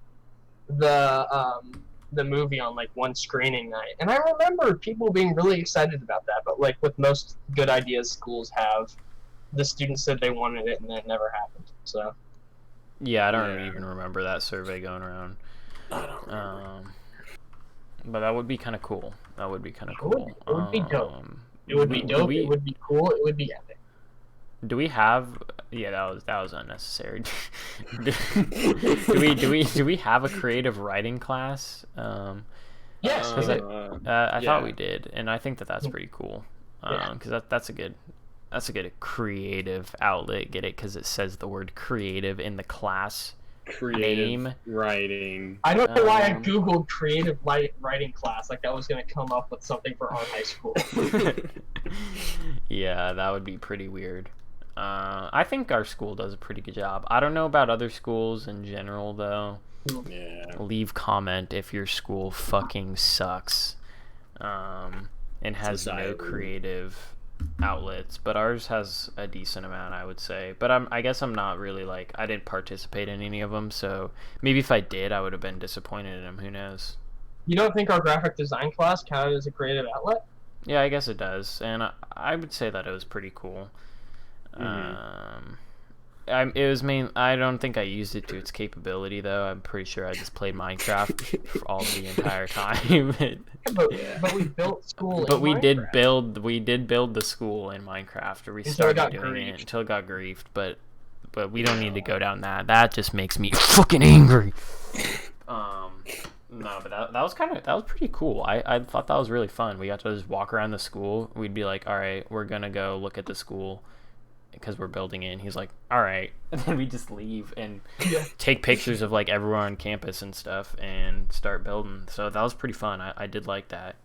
the movie on like one screening night. And I remember people being really excited about that. But like with most good ideas schools have, the students said they wanted it and then it never happened. So Yeah, I don't Yeah, even remember that survey going around. I don't remember. Um, but that would be kind of cool. That would be kind of it would be, cool. it would be dope. It would We be do dope. It we would be cool. It would be epic. do we have? Yeah, that was unnecessary. Do we have a creative writing class? Yes, we Because did. I thought Yeah. we did, and I think that that's pretty cool. Yeah. Because that's a good creative outlet. Get it? Because it says the word creative in the class Creative name. writing. I don't know why I Um, googled creative writing class like I was gonna come up with something for our high school. Yeah, that would be pretty weird. I think our school does a pretty good job. I don't know about other schools in general, though. Yeah. Leave comment if your school fucking sucks, and has no Society. creative outlets. But ours has a decent amount, I would say. But I guess I'm not really like I didn't participate in any of them, so maybe if I did, I would have been disappointed in them. Who knows? You don't think our graphic design class counted as a creative outlet? Yeah, I guess it does, and I would say that it was pretty cool. Mhm. It was main. I don't think I used it to its capability though. I'm pretty sure I just played Minecraft for all the entire time. But, Yeah. but we built school. But in we did Minecraft. build the school in Minecraft, or we Until it started got doing it griefed. until it got griefed. But we don't need to go down that. That just makes me fucking angry. No, but that was pretty cool. I thought that was really fun. We got to just walk around the school. We'd be like, all right, we're gonna go look at the school because we're building it. And he's like, all right, and then we just leave and Yeah. take pictures of like everyone on campus and stuff and start building. So that was pretty fun. I did like that.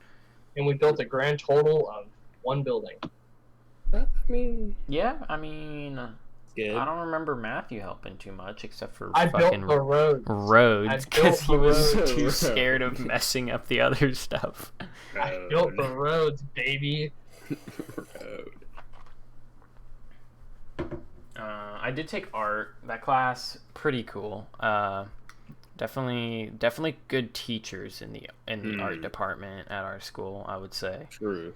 And we built a grand total of one building. I mean, Yeah, I mean, good. I don't remember Matthew helping too much except for I fucking built the road. roads I because built he the was roads. too scared of messing up the other stuff. I built the roads, baby. Road. I did take art. That class, pretty cool. Definitely good teachers in the art department at our school, I would say. True.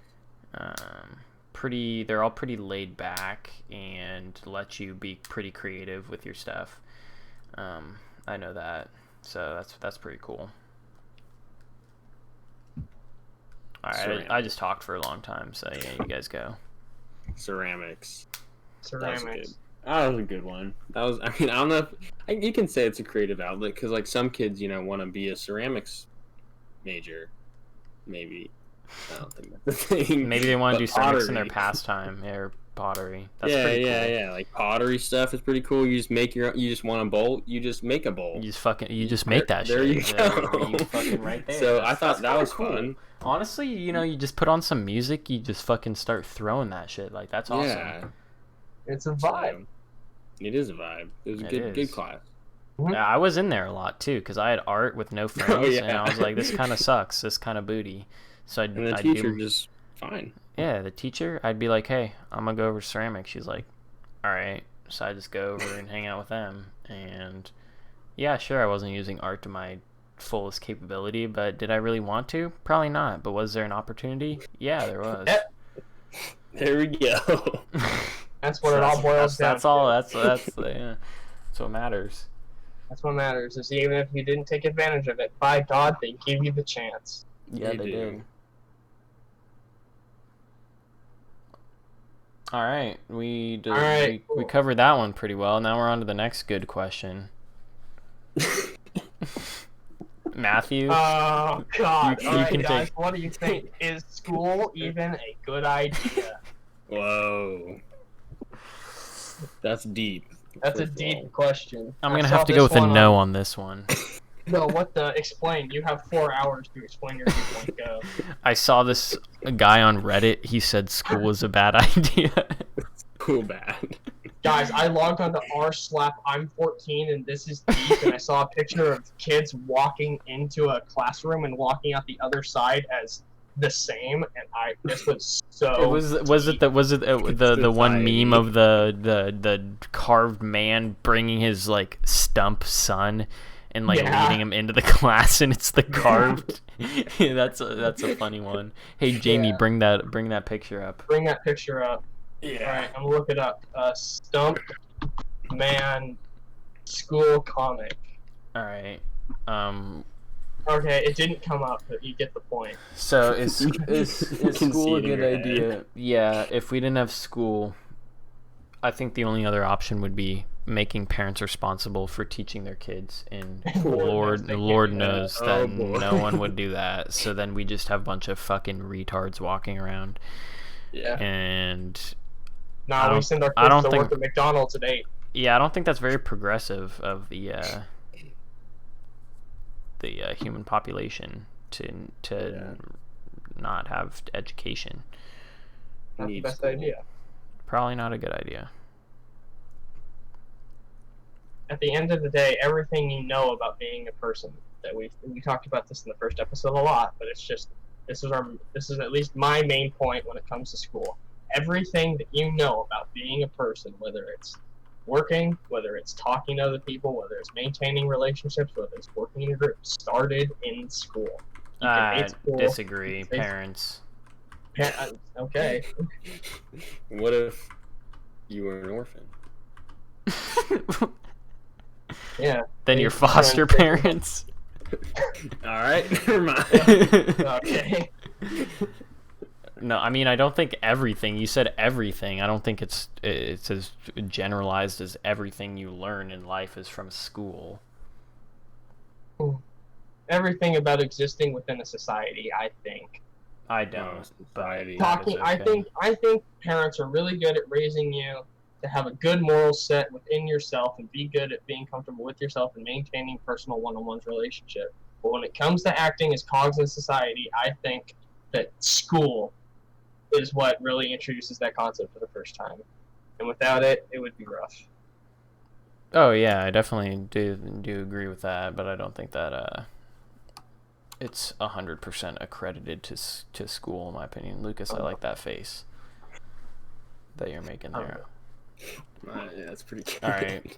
They're all pretty laid back and let you be pretty creative with your stuff. I know that, so that's pretty cool. All right, Sorry. I just talked for a long time, so yeah, you guys go. ceramics. Ceramics. That was a good one. That was. I mean, I don't know. You can say it's a creative outlet because, like, some kids, want to be a ceramics major. Maybe. I don't think that's the thing. Maybe they want to do ceramics in their pottery. pastime or pottery. That's pretty cool. Yeah. Like pottery stuff is pretty cool. You just make you just want a bowl. You just make a bowl. You just make that there shit. You go. You fucking right there. So I thought that was cool. fun. Honestly, you just put on some music. You just fucking start throwing that shit. Like that's awesome. Yeah. It's a vibe. It is a vibe. It was a good class. Yeah, I was in there a lot too because I had art with no friends, and I was like, this kind of sucks. This kind of booty. So I'd teacher just fine. Yeah, the teacher. I'd be like, hey, I'm gonna go over to ceramics. She's like, all right. So I just go over and hang out with them, and yeah, sure, I wasn't using art to my fullest capability, but did I really want to? Probably not. But was there an opportunity? Yeah, there was. There we go. That's what it all boils down. That's all. That's yeah. That's what matters. That's what matters. Is even if you didn't take advantage of it, by God, they gave you the chance. Yeah, they did. All right, we covered that one pretty well. Now we're on to the next good question. Matthew. Oh God! You All right, can guys, take... what do you think? Is school even a good idea? Whoa, that's deep. That's a deep question. I'm gonna have to go with a no on this one. No, what the? Explain. You have 4 hours to explain your viewpoint. Go. I saw this guy on Reddit. He said school was a bad idea. School bad. Guys, I logged onto I'm 14 and this is deep, and I saw a picture of kids walking into a classroom and walking out the other side as the same, and this was so. Was it the one meme of the carved man bringing his like stump son and like leading him into the class, and it's the carved. Yeah, that's a funny one. Hey Jamie, bring that picture up. Bring that picture up. Yeah. All right, I'm gonna look it up. Stump man school comic. All right. Okay, it didn't come up, but you get the point. So is school a good idea? Yeah. If we didn't have school, I think the only other option would be making parents responsible for teaching their kids, and Lord knows that no one would do that. So then we just have a bunch of fucking retards walking around. Yeah. And we send our kids to work at McDonald's at 8. Yeah, I don't think that's very progressive of the human population to not have education. Not the best idea. Probably not a good idea. At the end of the day, everything you know about being a person that we talked about this in the first episode a lot, but it's just this is at least my main point when it comes to school. Everything that you know about being a person, whether it's working, whether it's talking to other people, whether it's maintaining relationships, whether it's working in a group, started in school. I disagree. Parents. Okay. What if you were an orphan? Yeah. Then your foster parents. All right, never mind. Okay. No, I mean I don't think everything. You said everything. I don't think it's as generalized as everything you learn in life is from school. Everything about existing within a society, I think. I don't. Society. Talking, okay. I think parents are really good at raising you to have a good moral set within yourself and be good at being comfortable with yourself and maintaining personal one-on-one relationship. But when it comes to acting as cogs in society, I think that school is what really introduces that concept for the first time. And without it, it would be rough. Oh yeah, I definitely do agree with that, but I don't think that it's 100% accredited to school in my opinion. Lucas, I like that face that you're making there. Yeah, that's pretty good. All right.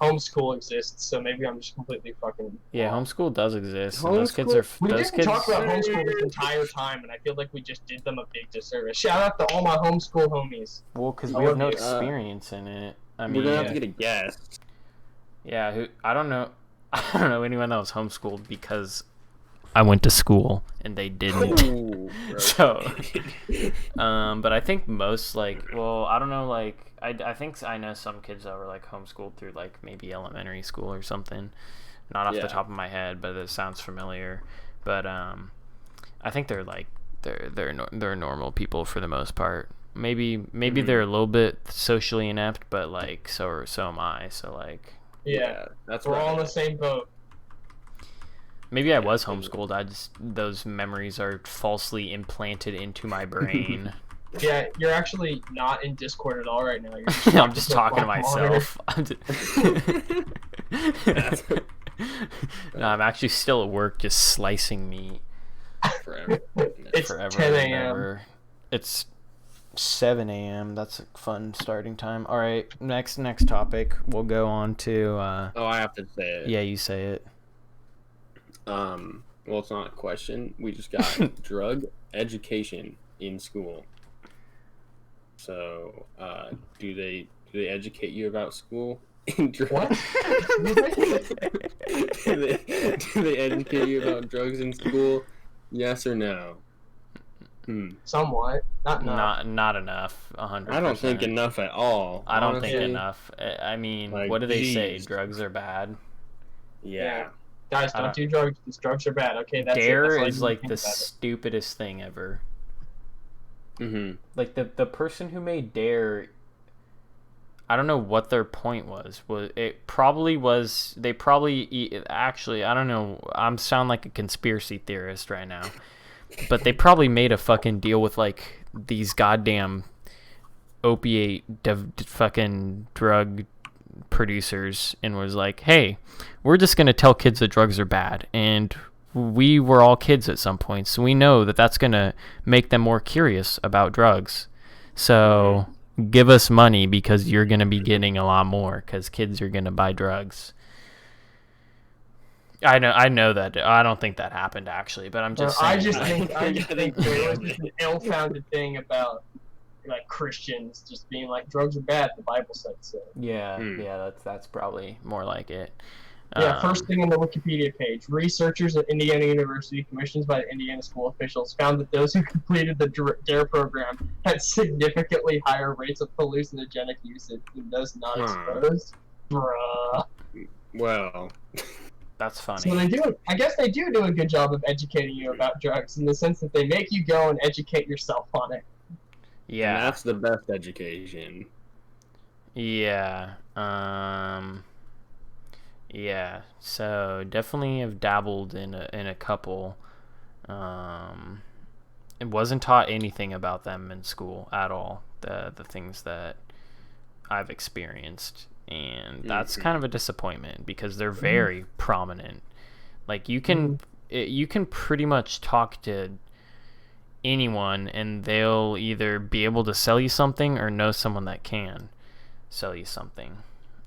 Homeschool exists, so maybe I'm just completely fucking. Yeah, homeschool does exist. And we didn't talk about homeschool this entire time, and I feel like we just did them a big disservice. Shout out to all my homeschool homies. Well, because we have no experience in it. I mean, we're gonna have to get a guest. Yeah, I don't know. I don't know anyone that was homeschooled because I went to school and they didn't. Ooh, So, but I think most like, well, I don't know, like I think I know some kids that were like homeschooled through like maybe elementary school or something. Not off the top of my head, but it sounds familiar. But I think they're like they're normal people for the most part. Maybe they're a little bit socially inept, but like so am I. So like That's we're all in the same boat. Maybe I was homeschooled. Those memories are falsely implanted into my brain. Yeah, you're actually not in Discord at all right now. I'm just talking to myself. No, I'm actually still at work, just slicing meat. Forever. It's Forever 10 and a.m. ever. It's 7 a.m. That's a fun starting time. All right, next topic. We'll go on to. I have to say it. Yeah, you say it. Well, it's not a question. We just got drug education in school. So, do they educate you about school? What? do they educate you about drugs in school? Yes or no? Somewhat. Not enough. Not enough. 100%. I don't think enough at all. I don't honestly. think enough. I mean, Like, what do they say? geez. Drugs are bad. Yeah. Guys, don't do drugs. These drugs are bad. Okay, that's Dare it. That's is like the stupidest thing ever. Mm-hmm. Like the person who made Dare, I don't know what their point was. They probably actually, I don't know. I'm sound like a conspiracy theorist right now. But they probably made a fucking deal with like these goddamn opiate fucking drug producers and was like, hey, we're just going to tell kids that drugs are bad. And we were all kids at some point, so we know that that's going to make them more curious about drugs. So give us money because you're going to be getting a lot more because kids are going to buy drugs. I know that. I don't think that happened actually, but I'm just saying. I just think there was just an ill-founded thing about like Christians just being like drugs are bad. The Bible said so. Yeah, that's probably more like it. Yeah, first thing on the Wikipedia page, researchers at Indiana University, commissioned by the Indiana school officials, found that those who completed the DARE program had significantly higher rates of hallucinogenic usage than those not exposed. Bruh. Well, that's funny. So I guess they do a good job of educating you about drugs in the sense that they make you go and educate yourself on it. Yeah. And that's the best education. Yeah. Yeah. So definitely have dabbled in a couple. It wasn't taught anything about them in school at all. The things that I've experienced, and that's kind of a disappointment because they're very prominent. Like you can pretty much talk to anyone and they'll either be able to sell you something or know someone that can sell you something.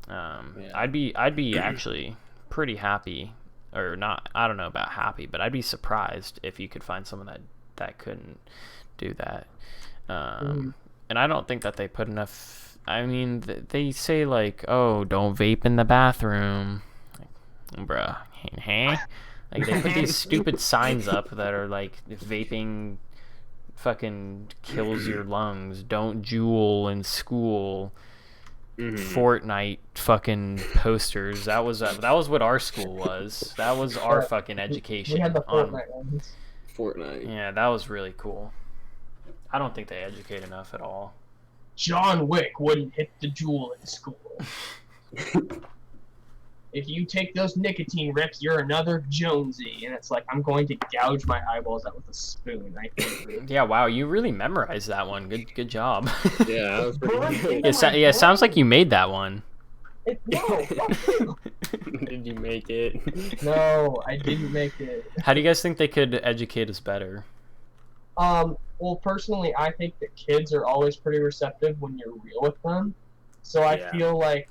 I'd be actually pretty happy, or not, I don't know about happy, but I'd be surprised if you could find someone that couldn't do that. And I don't think that they put enough. I mean, they say like, oh, don't vape in the bathroom, like, bruh, hey, like they put these stupid signs up that are like, vaping fucking kills your lungs, don't juul in school. Fortnite fucking posters. That was what our school was. That was our fucking education. We had the Fortnite ones. Fortnite. Yeah, that was really cool. I don't think they educate enough at all. John Wick wouldn't hit the jewel in school. If you take those nicotine rips, you're another Jonesy. And it's like, I'm going to gouge my eyeballs out with a spoon. I think. Yeah, wow, you really memorized that one. Good job. Yeah, that was pretty good. It sounds like you made that one. No. Did you make it? No, I didn't make it. How do you guys think they could educate us better? Well, personally, I think that kids are always pretty receptive when you're real with them. So I feel like,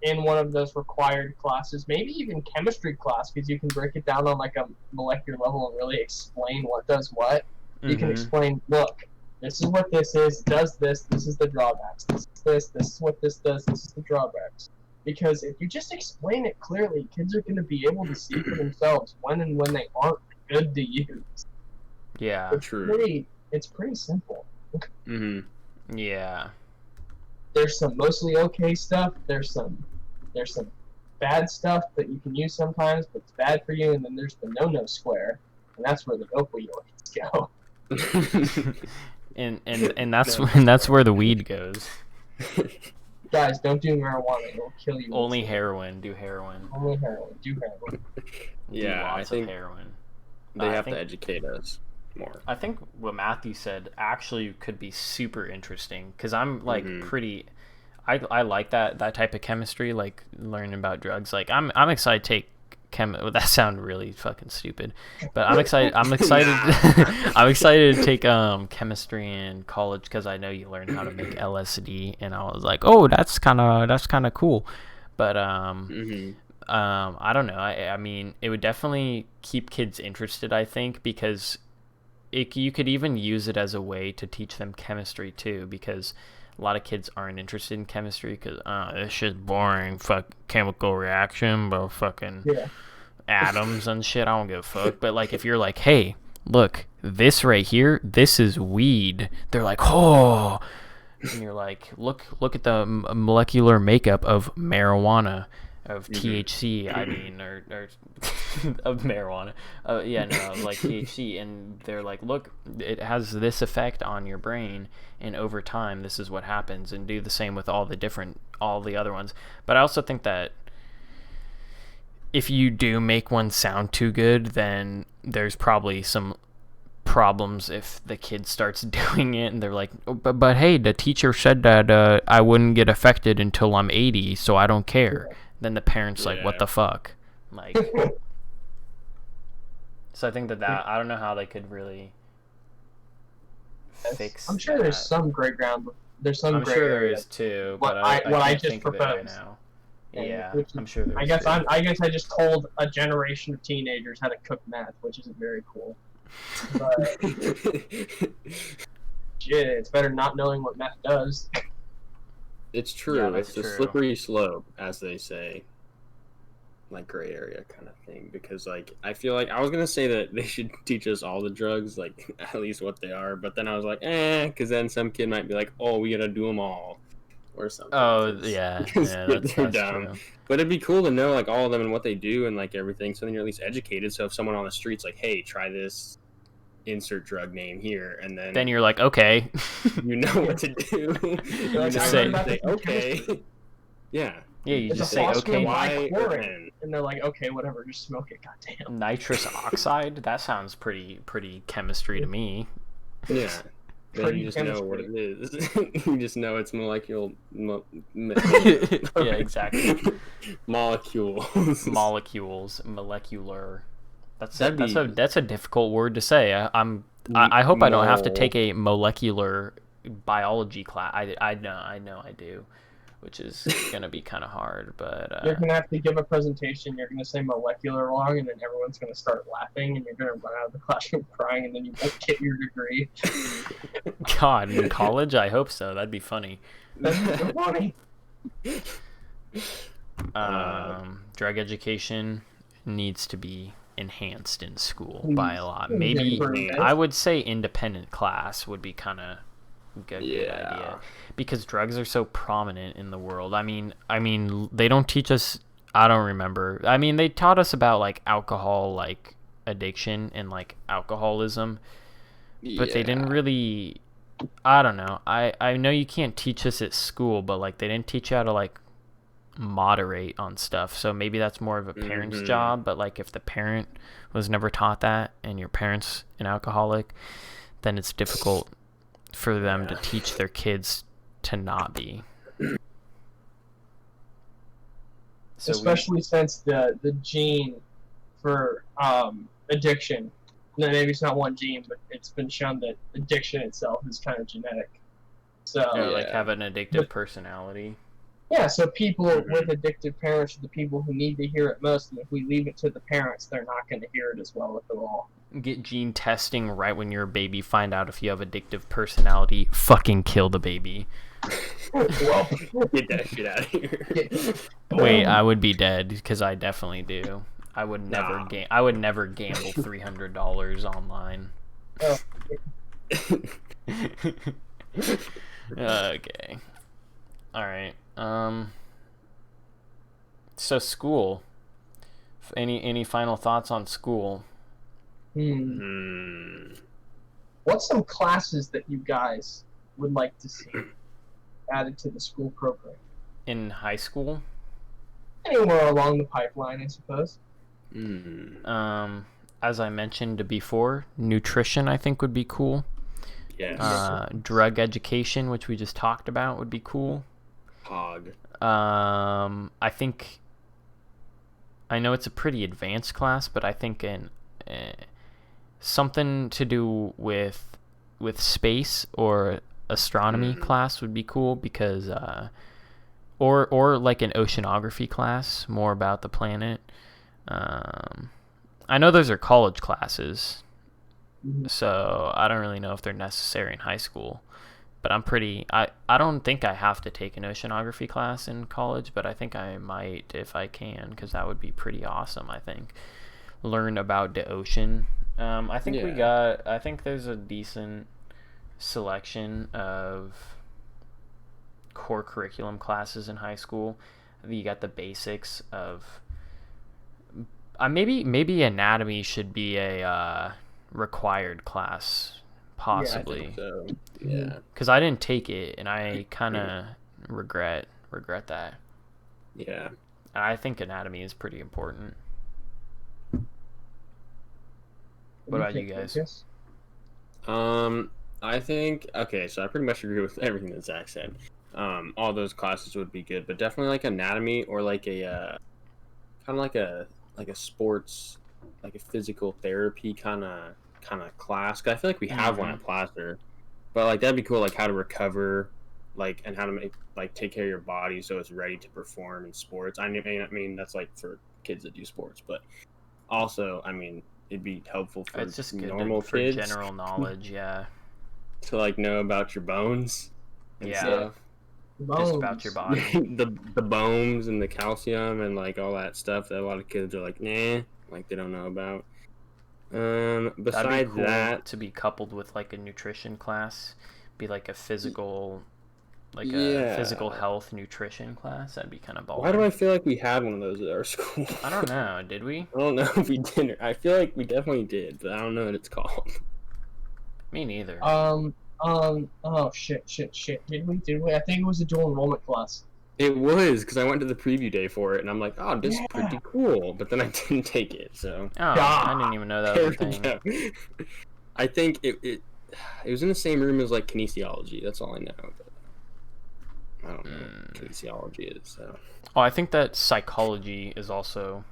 in one of those required classes, maybe even chemistry class, because you can break it down on like a molecular level and really explain what does what. You can explain, look, this is what this is, does this is the drawbacks. This is what this does, this is the drawbacks. Because if you just explain it clearly, kids are going to be able to see for themselves when and when they aren't good to use. Yeah. It's pretty simple. Yeah. There's some mostly okay stuff. There's some bad stuff that you can use sometimes, but it's bad for you. And then there's the no square, and that's where the opioids go. and that's where the weed goes. Guys, don't do marijuana; it'll kill you. Only heroin. Do heroin. Only heroin. Do heroin. Yeah, I think of heroin. They have to educate us more. I think what Matthew said actually could be super interesting because I'm like pretty. I like that type of chemistry, like learning about drugs. Like I'm excited to take that sound really fucking stupid, but I'm excited. I'm excited to take chemistry in college because I know you learn how to make LSD, and I was like, oh, that's kind of cool. But I don't know. I mean, it would definitely keep kids interested, I think, because you could even use it as a way to teach them chemistry too, because a lot of kids aren't interested in chemistry because this shit's boring. Fuck chemical reaction, but fucking atoms and shit. I don't give a fuck. But like, if you're like, hey, look, this right here, this is weed. They're like, oh, and you're like, look at the molecular makeup of marijuana, of THC. I mean, or of marijuana. Like THC, and they're like, look, it has this effect on your brain, and over time, this is what happens, and do the same with all the other ones. But I also think that if you do make one sound too good, then there's probably some problems if the kid starts doing it and they're like, oh, but hey, the teacher said that I wouldn't get affected until I'm 80, so I don't care. Then the parents like, what the fuck? Like, so I think that I don't know how they could really fix. I'm sure there's some gray ground. There's some. I'm gray sure there area. is too. What But I can't just think of it proposed. right now. Yeah, I'm sure. I guess I just told a generation of teenagers how to cook meth, which isn't very cool. But shit, it's better not knowing what meth does. It's true. Yeah, it's a slippery slope, as they say. Like gray area kind of thing. Because like I feel like I was gonna say that they should teach us all the drugs, like at least what they are. But then I was like, because then some kid might be like, oh, we gotta do them all. Or something. Oh yeah, that's dumb. true. But it'd be cool to know like all of them and what they do and like everything, so then you're at least educated. So if someone on the street's like, "Hey, try this, insert drug name here," and then you're like, okay, you know what to do. You just say okay. Yeah. Yeah, you It's just a say phosphate okay. chlorine, and they're like, okay, whatever, just smoke it. Goddamn. Nitrous oxide. That sounds pretty chemistry to me. Yeah. Then you just know what it is. You just know it's molecular. Yeah, exactly. Molecules. Molecular. That's a difficult word to say. I hope I don't have to take a molecular biology class. I know I do, which is gonna be kind of hard. But you're gonna have to give a presentation. You're gonna say molecular wrong, and then everyone's gonna start laughing, and you're gonna run out of the classroom crying, and then you won't get your degree. God, in college, I hope so. That'd be funny. That'd be so funny. Drug education needs to be enhanced in school by a lot. Maybe I would say independent class would be kind of good idea, because drugs are so prominent in the world. I mean they don't teach us. I don't remember. I mean, they taught us about like alcohol, like addiction and like alcoholism, but they didn't really. I don't know. I know you can't teach us at school, but like they didn't teach you how to like moderate on stuff. So maybe that's more of a parent's job. But like if the parent was never taught that and your parent's an alcoholic, then it's difficult for them to teach their kids to not be. So especially since the gene for addiction, maybe it's not one gene, but it's been shown that addiction itself is kind of genetic. So like have an addictive personality. Yeah, so people with addictive parents are the people who need to hear it most, and if we leave it to the parents, they're not going to hear it as well at all. get gene testing right when you're a baby, find out if you have addictive personality, fucking kill the baby. Well, Get that shit out of here. Wait, I would be dead because I definitely do. I would never Nah. I would never gamble $300 online. Okay. All right. So school. Any final thoughts on school? What's some classes that you guys would like to see added to the school program? In high school? Anywhere along the pipeline, I suppose. As I mentioned before, nutrition I think would be cool. Yes. Drug education, which we just talked about, would be cool. Hog. I think I know it's a pretty advanced class, but I think something to do with space or astronomy class would be cool because or like an oceanography class, more about the planet. I know those are college classes, so I don't really know if they're necessary in high school. But I don't think I have to take an oceanography class in college, but I think I might if I can, because that would be pretty awesome, I think. Learn about the ocean. I think there's a decent selection of core curriculum classes in high school. You got the basics of maybe anatomy should be a required class, possibly. Yeah, I think so. Yeah, because I didn't take it and I kind of regret that. Yeah, And I think anatomy is pretty important. What about you guys? I think so I pretty much agree with everything that Zach said. All those classes would be good, but definitely like anatomy or like a kind of like a sports, like a physical therapy kind of class. 'Cause I feel like we have one at Placer, but like that'd be cool, like how to recover, like and how to take care of your body so it's ready to perform in sports. I mean that's like for kids that do sports, but also I mean it'd be helpful for It's just good normal for kids general knowledge, yeah. to like know about your bones and stuff. Just about your body. the bones and the calcium and like all that stuff that a lot of kids are like nah, like they don't know about. Besides That'd be cool that, to be coupled with like a nutrition class, be like a physical a physical health nutrition class. That'd be kind of baller. Why do I feel like we had one of those at our school? I don't know. Did we? I don't know if we did. I feel like we definitely did, but I don't know what it's called. Me neither. Oh shit. Did we? I think it was a dual enrollment class. It was because I went to the preview day for it, and I'm like, oh, this is pretty cool. But then I didn't take it, so. I didn't even know that was a thing. I think it was in the same room as like kinesiology. That's all I know. But I don't know what kinesiology is. So. Oh, I think that psychology is also.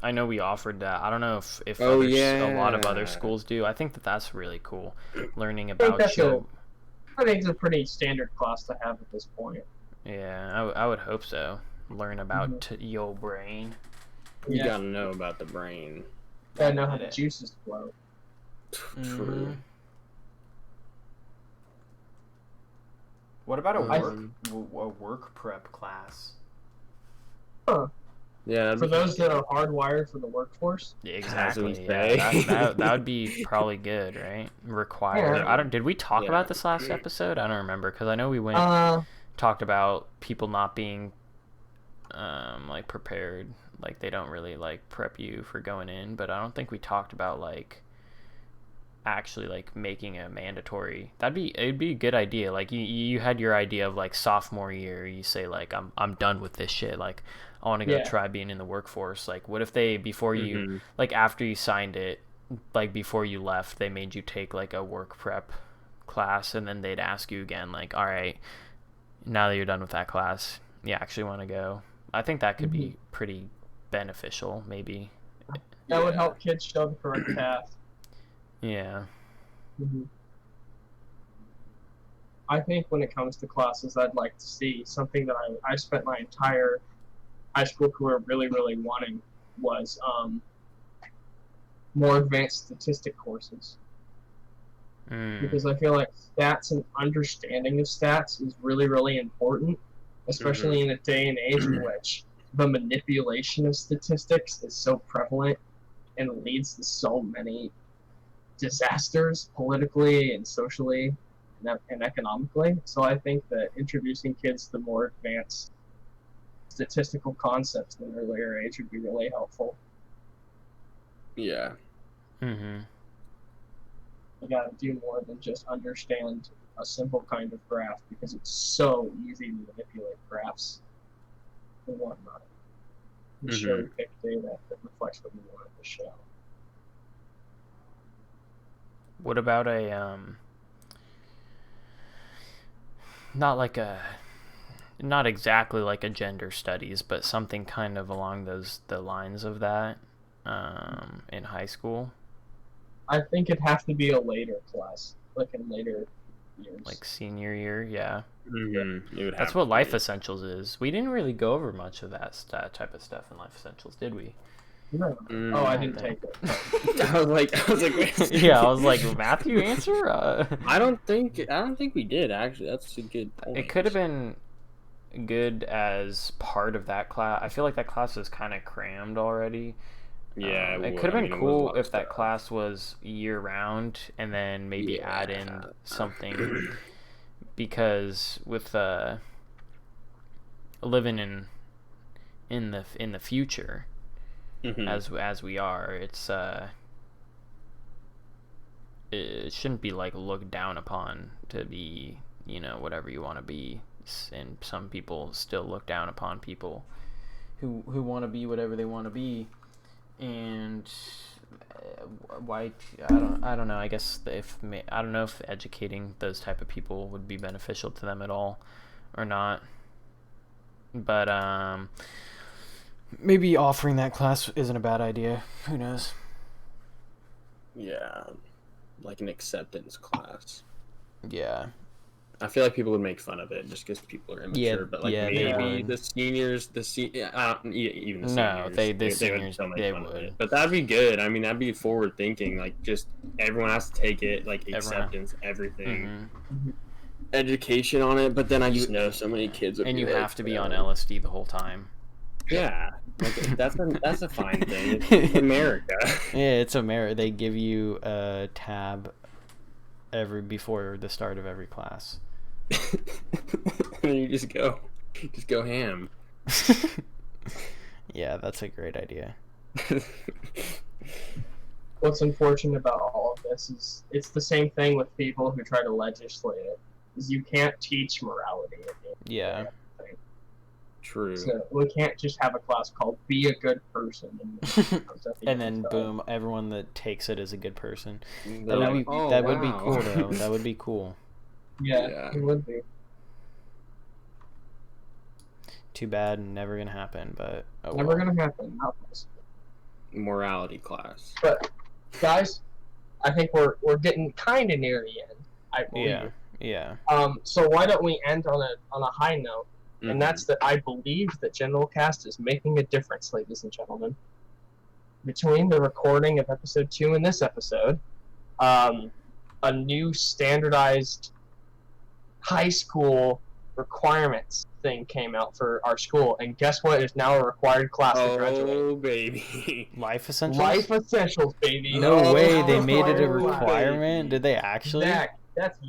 I know we offered that. I don't know if a lot of other schools do. I think that's really cool. Learning about I think it's a pretty standard class to have at this point. Yeah, I would hope so. Learn about your brain. You gotta know about the brain. Gotta know how the juices flow. True. What about a work prep class? Huh. Yeah. For those that are hardwired for the workforce. Yeah, exactly. Yeah, that would be probably good, right? Required. Yeah. Did we talk about this last episode? I don't remember because I know we talked about people not being like prepared, like they don't really like prep you for going in, but I don't think we talked about like actually like making a mandatory. It'd be a good idea. Like you had your idea of like sophomore year, you say like I'm done with this shit, like I want to go try being in the workforce. Like what if they before you like after you signed it, like before you left, they made you take like a work prep class and then they'd ask you again like, all right, now that you're done with that class, you actually want to go. I think that could be pretty beneficial, maybe. That would help kids show the correct path. Yeah. I think when it comes to classes, I'd like to see something that I spent my entire high school career really, really wanting was more advanced statistic courses. Because I feel like stats and understanding of stats is really, really important, especially in a day and age in which the manipulation of statistics is so prevalent and leads to so many disasters politically and socially and economically. So I think that introducing kids to more advanced statistical concepts in an earlier age would be really helpful. Yeah. You gotta do more than just understand a simple kind of graph because it's so easy to manipulate graphs and whatnot. And cherry pick data that reflects what you want it to show. What about a not exactly like a gender studies, but something kind of along the lines of that in high school? I think it'd have to be a later class, like in later years. Like senior year, yeah. That's what Life Essentials is. We didn't really go over much of that type of stuff in Life Essentials, did we? No. I didn't take it. I was like, wait. Yeah, I was like, Matthew, answer? I don't think we did, actually. That's a good point. It could have been good as part of that class. I feel like that class is kind of crammed already. Yeah, it could have been cool if that class was year round and then maybe add in something, because with living in the future as we are, it's it shouldn't be like looked down upon to be, you know, whatever you want to be, and some people still look down upon people who want to be whatever they want to be. And why I don't know. I guess I don't know if educating those type of people would be beneficial to them at all or not. But maybe offering that class isn't a bad idea. Who knows? Yeah, like an acceptance class. Yeah. I feel like people would make fun of it just because people are immature, but like maybe the seniors, even the seniors. No, the seniors, they would. But that'd be good. I mean, that'd be forward thinking. Like, just everyone has to take it, like acceptance, everything, education on it. But then I just know so many kids would. And you have to be on LSD the whole time. Yeah, like, that's a fine thing. It's America. Yeah, it's America. They give you a tab before the start of every class. And you just go ham. Yeah, that's a great idea. What's unfortunate about all of this is it's the same thing with people who try to legislate it. Is you can't teach morality. Yeah. True. So we can't just have a class called "Be a Good Person" and then boom, everyone that takes it is a good person. That would be cool, though. That would be cool. Yeah, it would be. Too bad, never gonna happen. But never gonna happen. Not possible. Morality class. But guys, I think we're getting kind of near the end. I believe. Yeah. So why don't we end on a high note? And that's that I believe that SchoolCast is making a difference, ladies and gentlemen. Between the recording of episode 2 and this episode, a new standardized high school requirements thing came out for our school. And guess what? It's now a required class to graduate. Oh, baby. Life Essentials? Life Essentials, baby. No way. They made it a requirement? Did they actually? Zach, that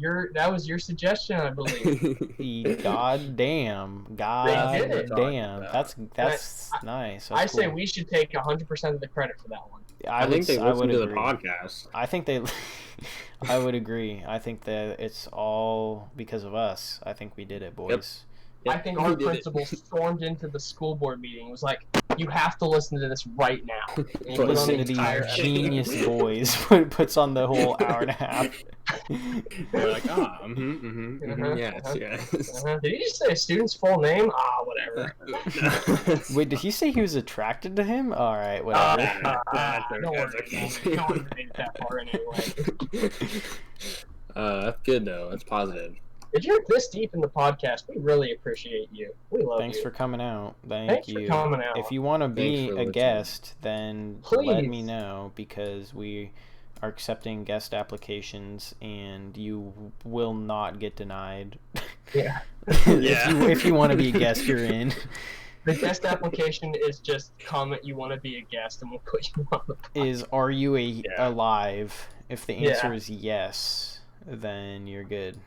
was your suggestion, I believe. God damn. That's nice. That's I say cool. we should take 100% of the credit for that one. I think they listened to the podcast. I think they I would agree. I think that it's all because of us. I think we did it, boys. I think our principal stormed into the school board meeting and was like, "You have to listen to this right now." And listen to these genius boys. Puts on the whole hour and a half. They're like, yes. Did he just say a student's full name? Whatever. Wait, did he say he was attracted to him? All right, whatever. Don't worry. Don't made it that far anyway. That's good though. That's positive. If you're this deep in the podcast, we really appreciate you. We love Thanks you. for coming out. Thanks You. for coming out. If you want to Thanks be for a listening. guest, then let me Please. know, because we are accepting guest applications and you will not get denied. Yeah. If you want to be a guest, you're in. The guest application is just comment you want to be a guest, and we'll put you on the podcast. Are you Yeah. alive? If the answer Yeah. is yes, then you're good.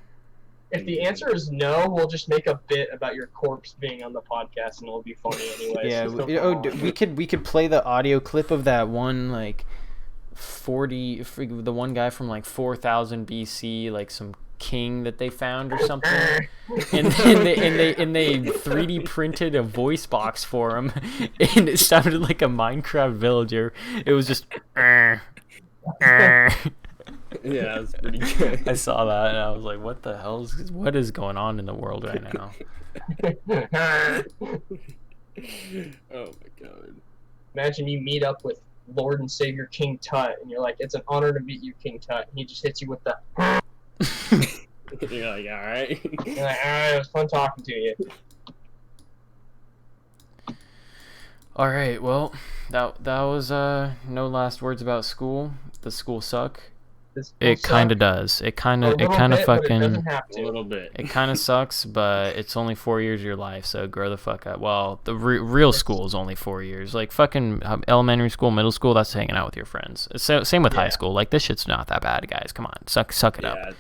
If the answer is no, we'll just make a bit about your corpse being on the podcast, and it'll be funny anyways. Yeah, So come on. we could play the audio clip of that one, like the one guy from like 4000 BC, like some king that they found or something, and they 3D printed a voice box for him, and it sounded like a Minecraft villager. It was just. Yeah, that's pretty good. I saw that and I was like, what is going on in the world right now? Oh my god. Imagine you meet up with Lord and Savior King Tut, and you're like, "It's an honor to meet you, King Tut." And he just hits you with the. You're like, alright. You're like, "Alright, it was fun talking to you." All right, well, that was no last words about school. Does school suck? It kind of does. It kind of fucking. It doesn't have A to. little bit. It kind of sucks, but it's only 4 years of your life, so grow the fuck up. Well, the real school is only 4 years. Like fucking elementary school, middle school, that's hanging out with your friends. Same with high Yeah. school. Like, this shit's not that bad, guys. Come on, suck it up.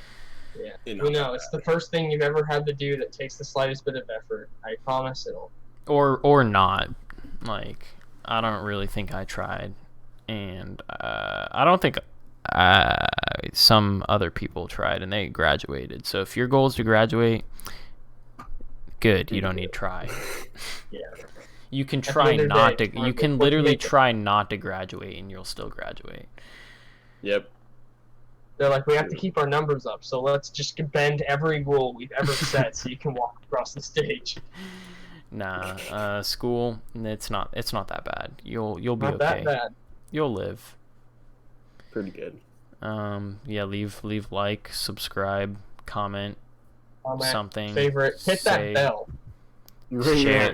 Yeah, You we know know, it's the first thing you've ever had to do that takes the slightest bit of effort. I promise it'll. Or not. Like, I don't really think I tried, and I don't think some other people tried and they graduated. So if your goal is to graduate, good. You don't need to try. Yeah. You can At the try end of the not day, to. try You to can make literally it. try not to graduate, and you'll still graduate. Yep. They're like, we have to keep our numbers up, so let's just bend every rule we've ever set so you can walk across the stage. Nah, school. It's not that bad. You'll be Not okay. that bad. You'll live. Pretty good. Yeah. Leave like, subscribe, comment, Comment, something. favorite, hit say- that bell. Share.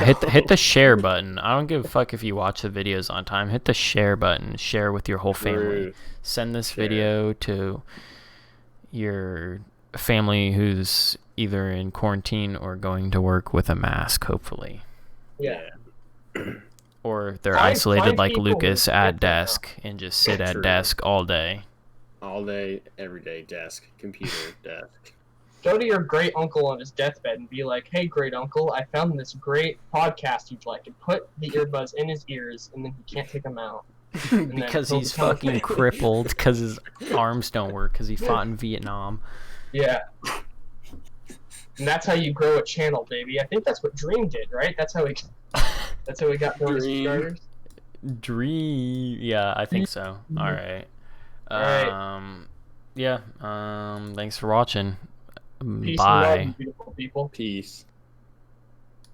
Hit the share button. I don't give a fuck if you watch the videos on time. Hit the share button. Share with your whole family. True. Send this Share. video to your family who's either in quarantine or going to work with a mask, hopefully. Yeah. Or they're Find isolated like people Lucas who at get that desk and just sit at True. desk all day. All day, every day, desk, computer, desk. Go to your great uncle on his deathbed and be like, "Hey, great uncle, I found this great podcast you'd like," and put the earbuds in his ears, and then he can't take them out. And Because then he's he'll become fucking a- crippled because his arms don't work because he fought in Vietnam. Yeah. And that's how you grow a channel, baby. I think that's what Dream did, right? That's how he got bonus Dream. subscribers. Dream. Yeah, I think so. All right. Alright. Yeah. Thanks for watching. Peace and love, Bye. you beautiful people. Peace.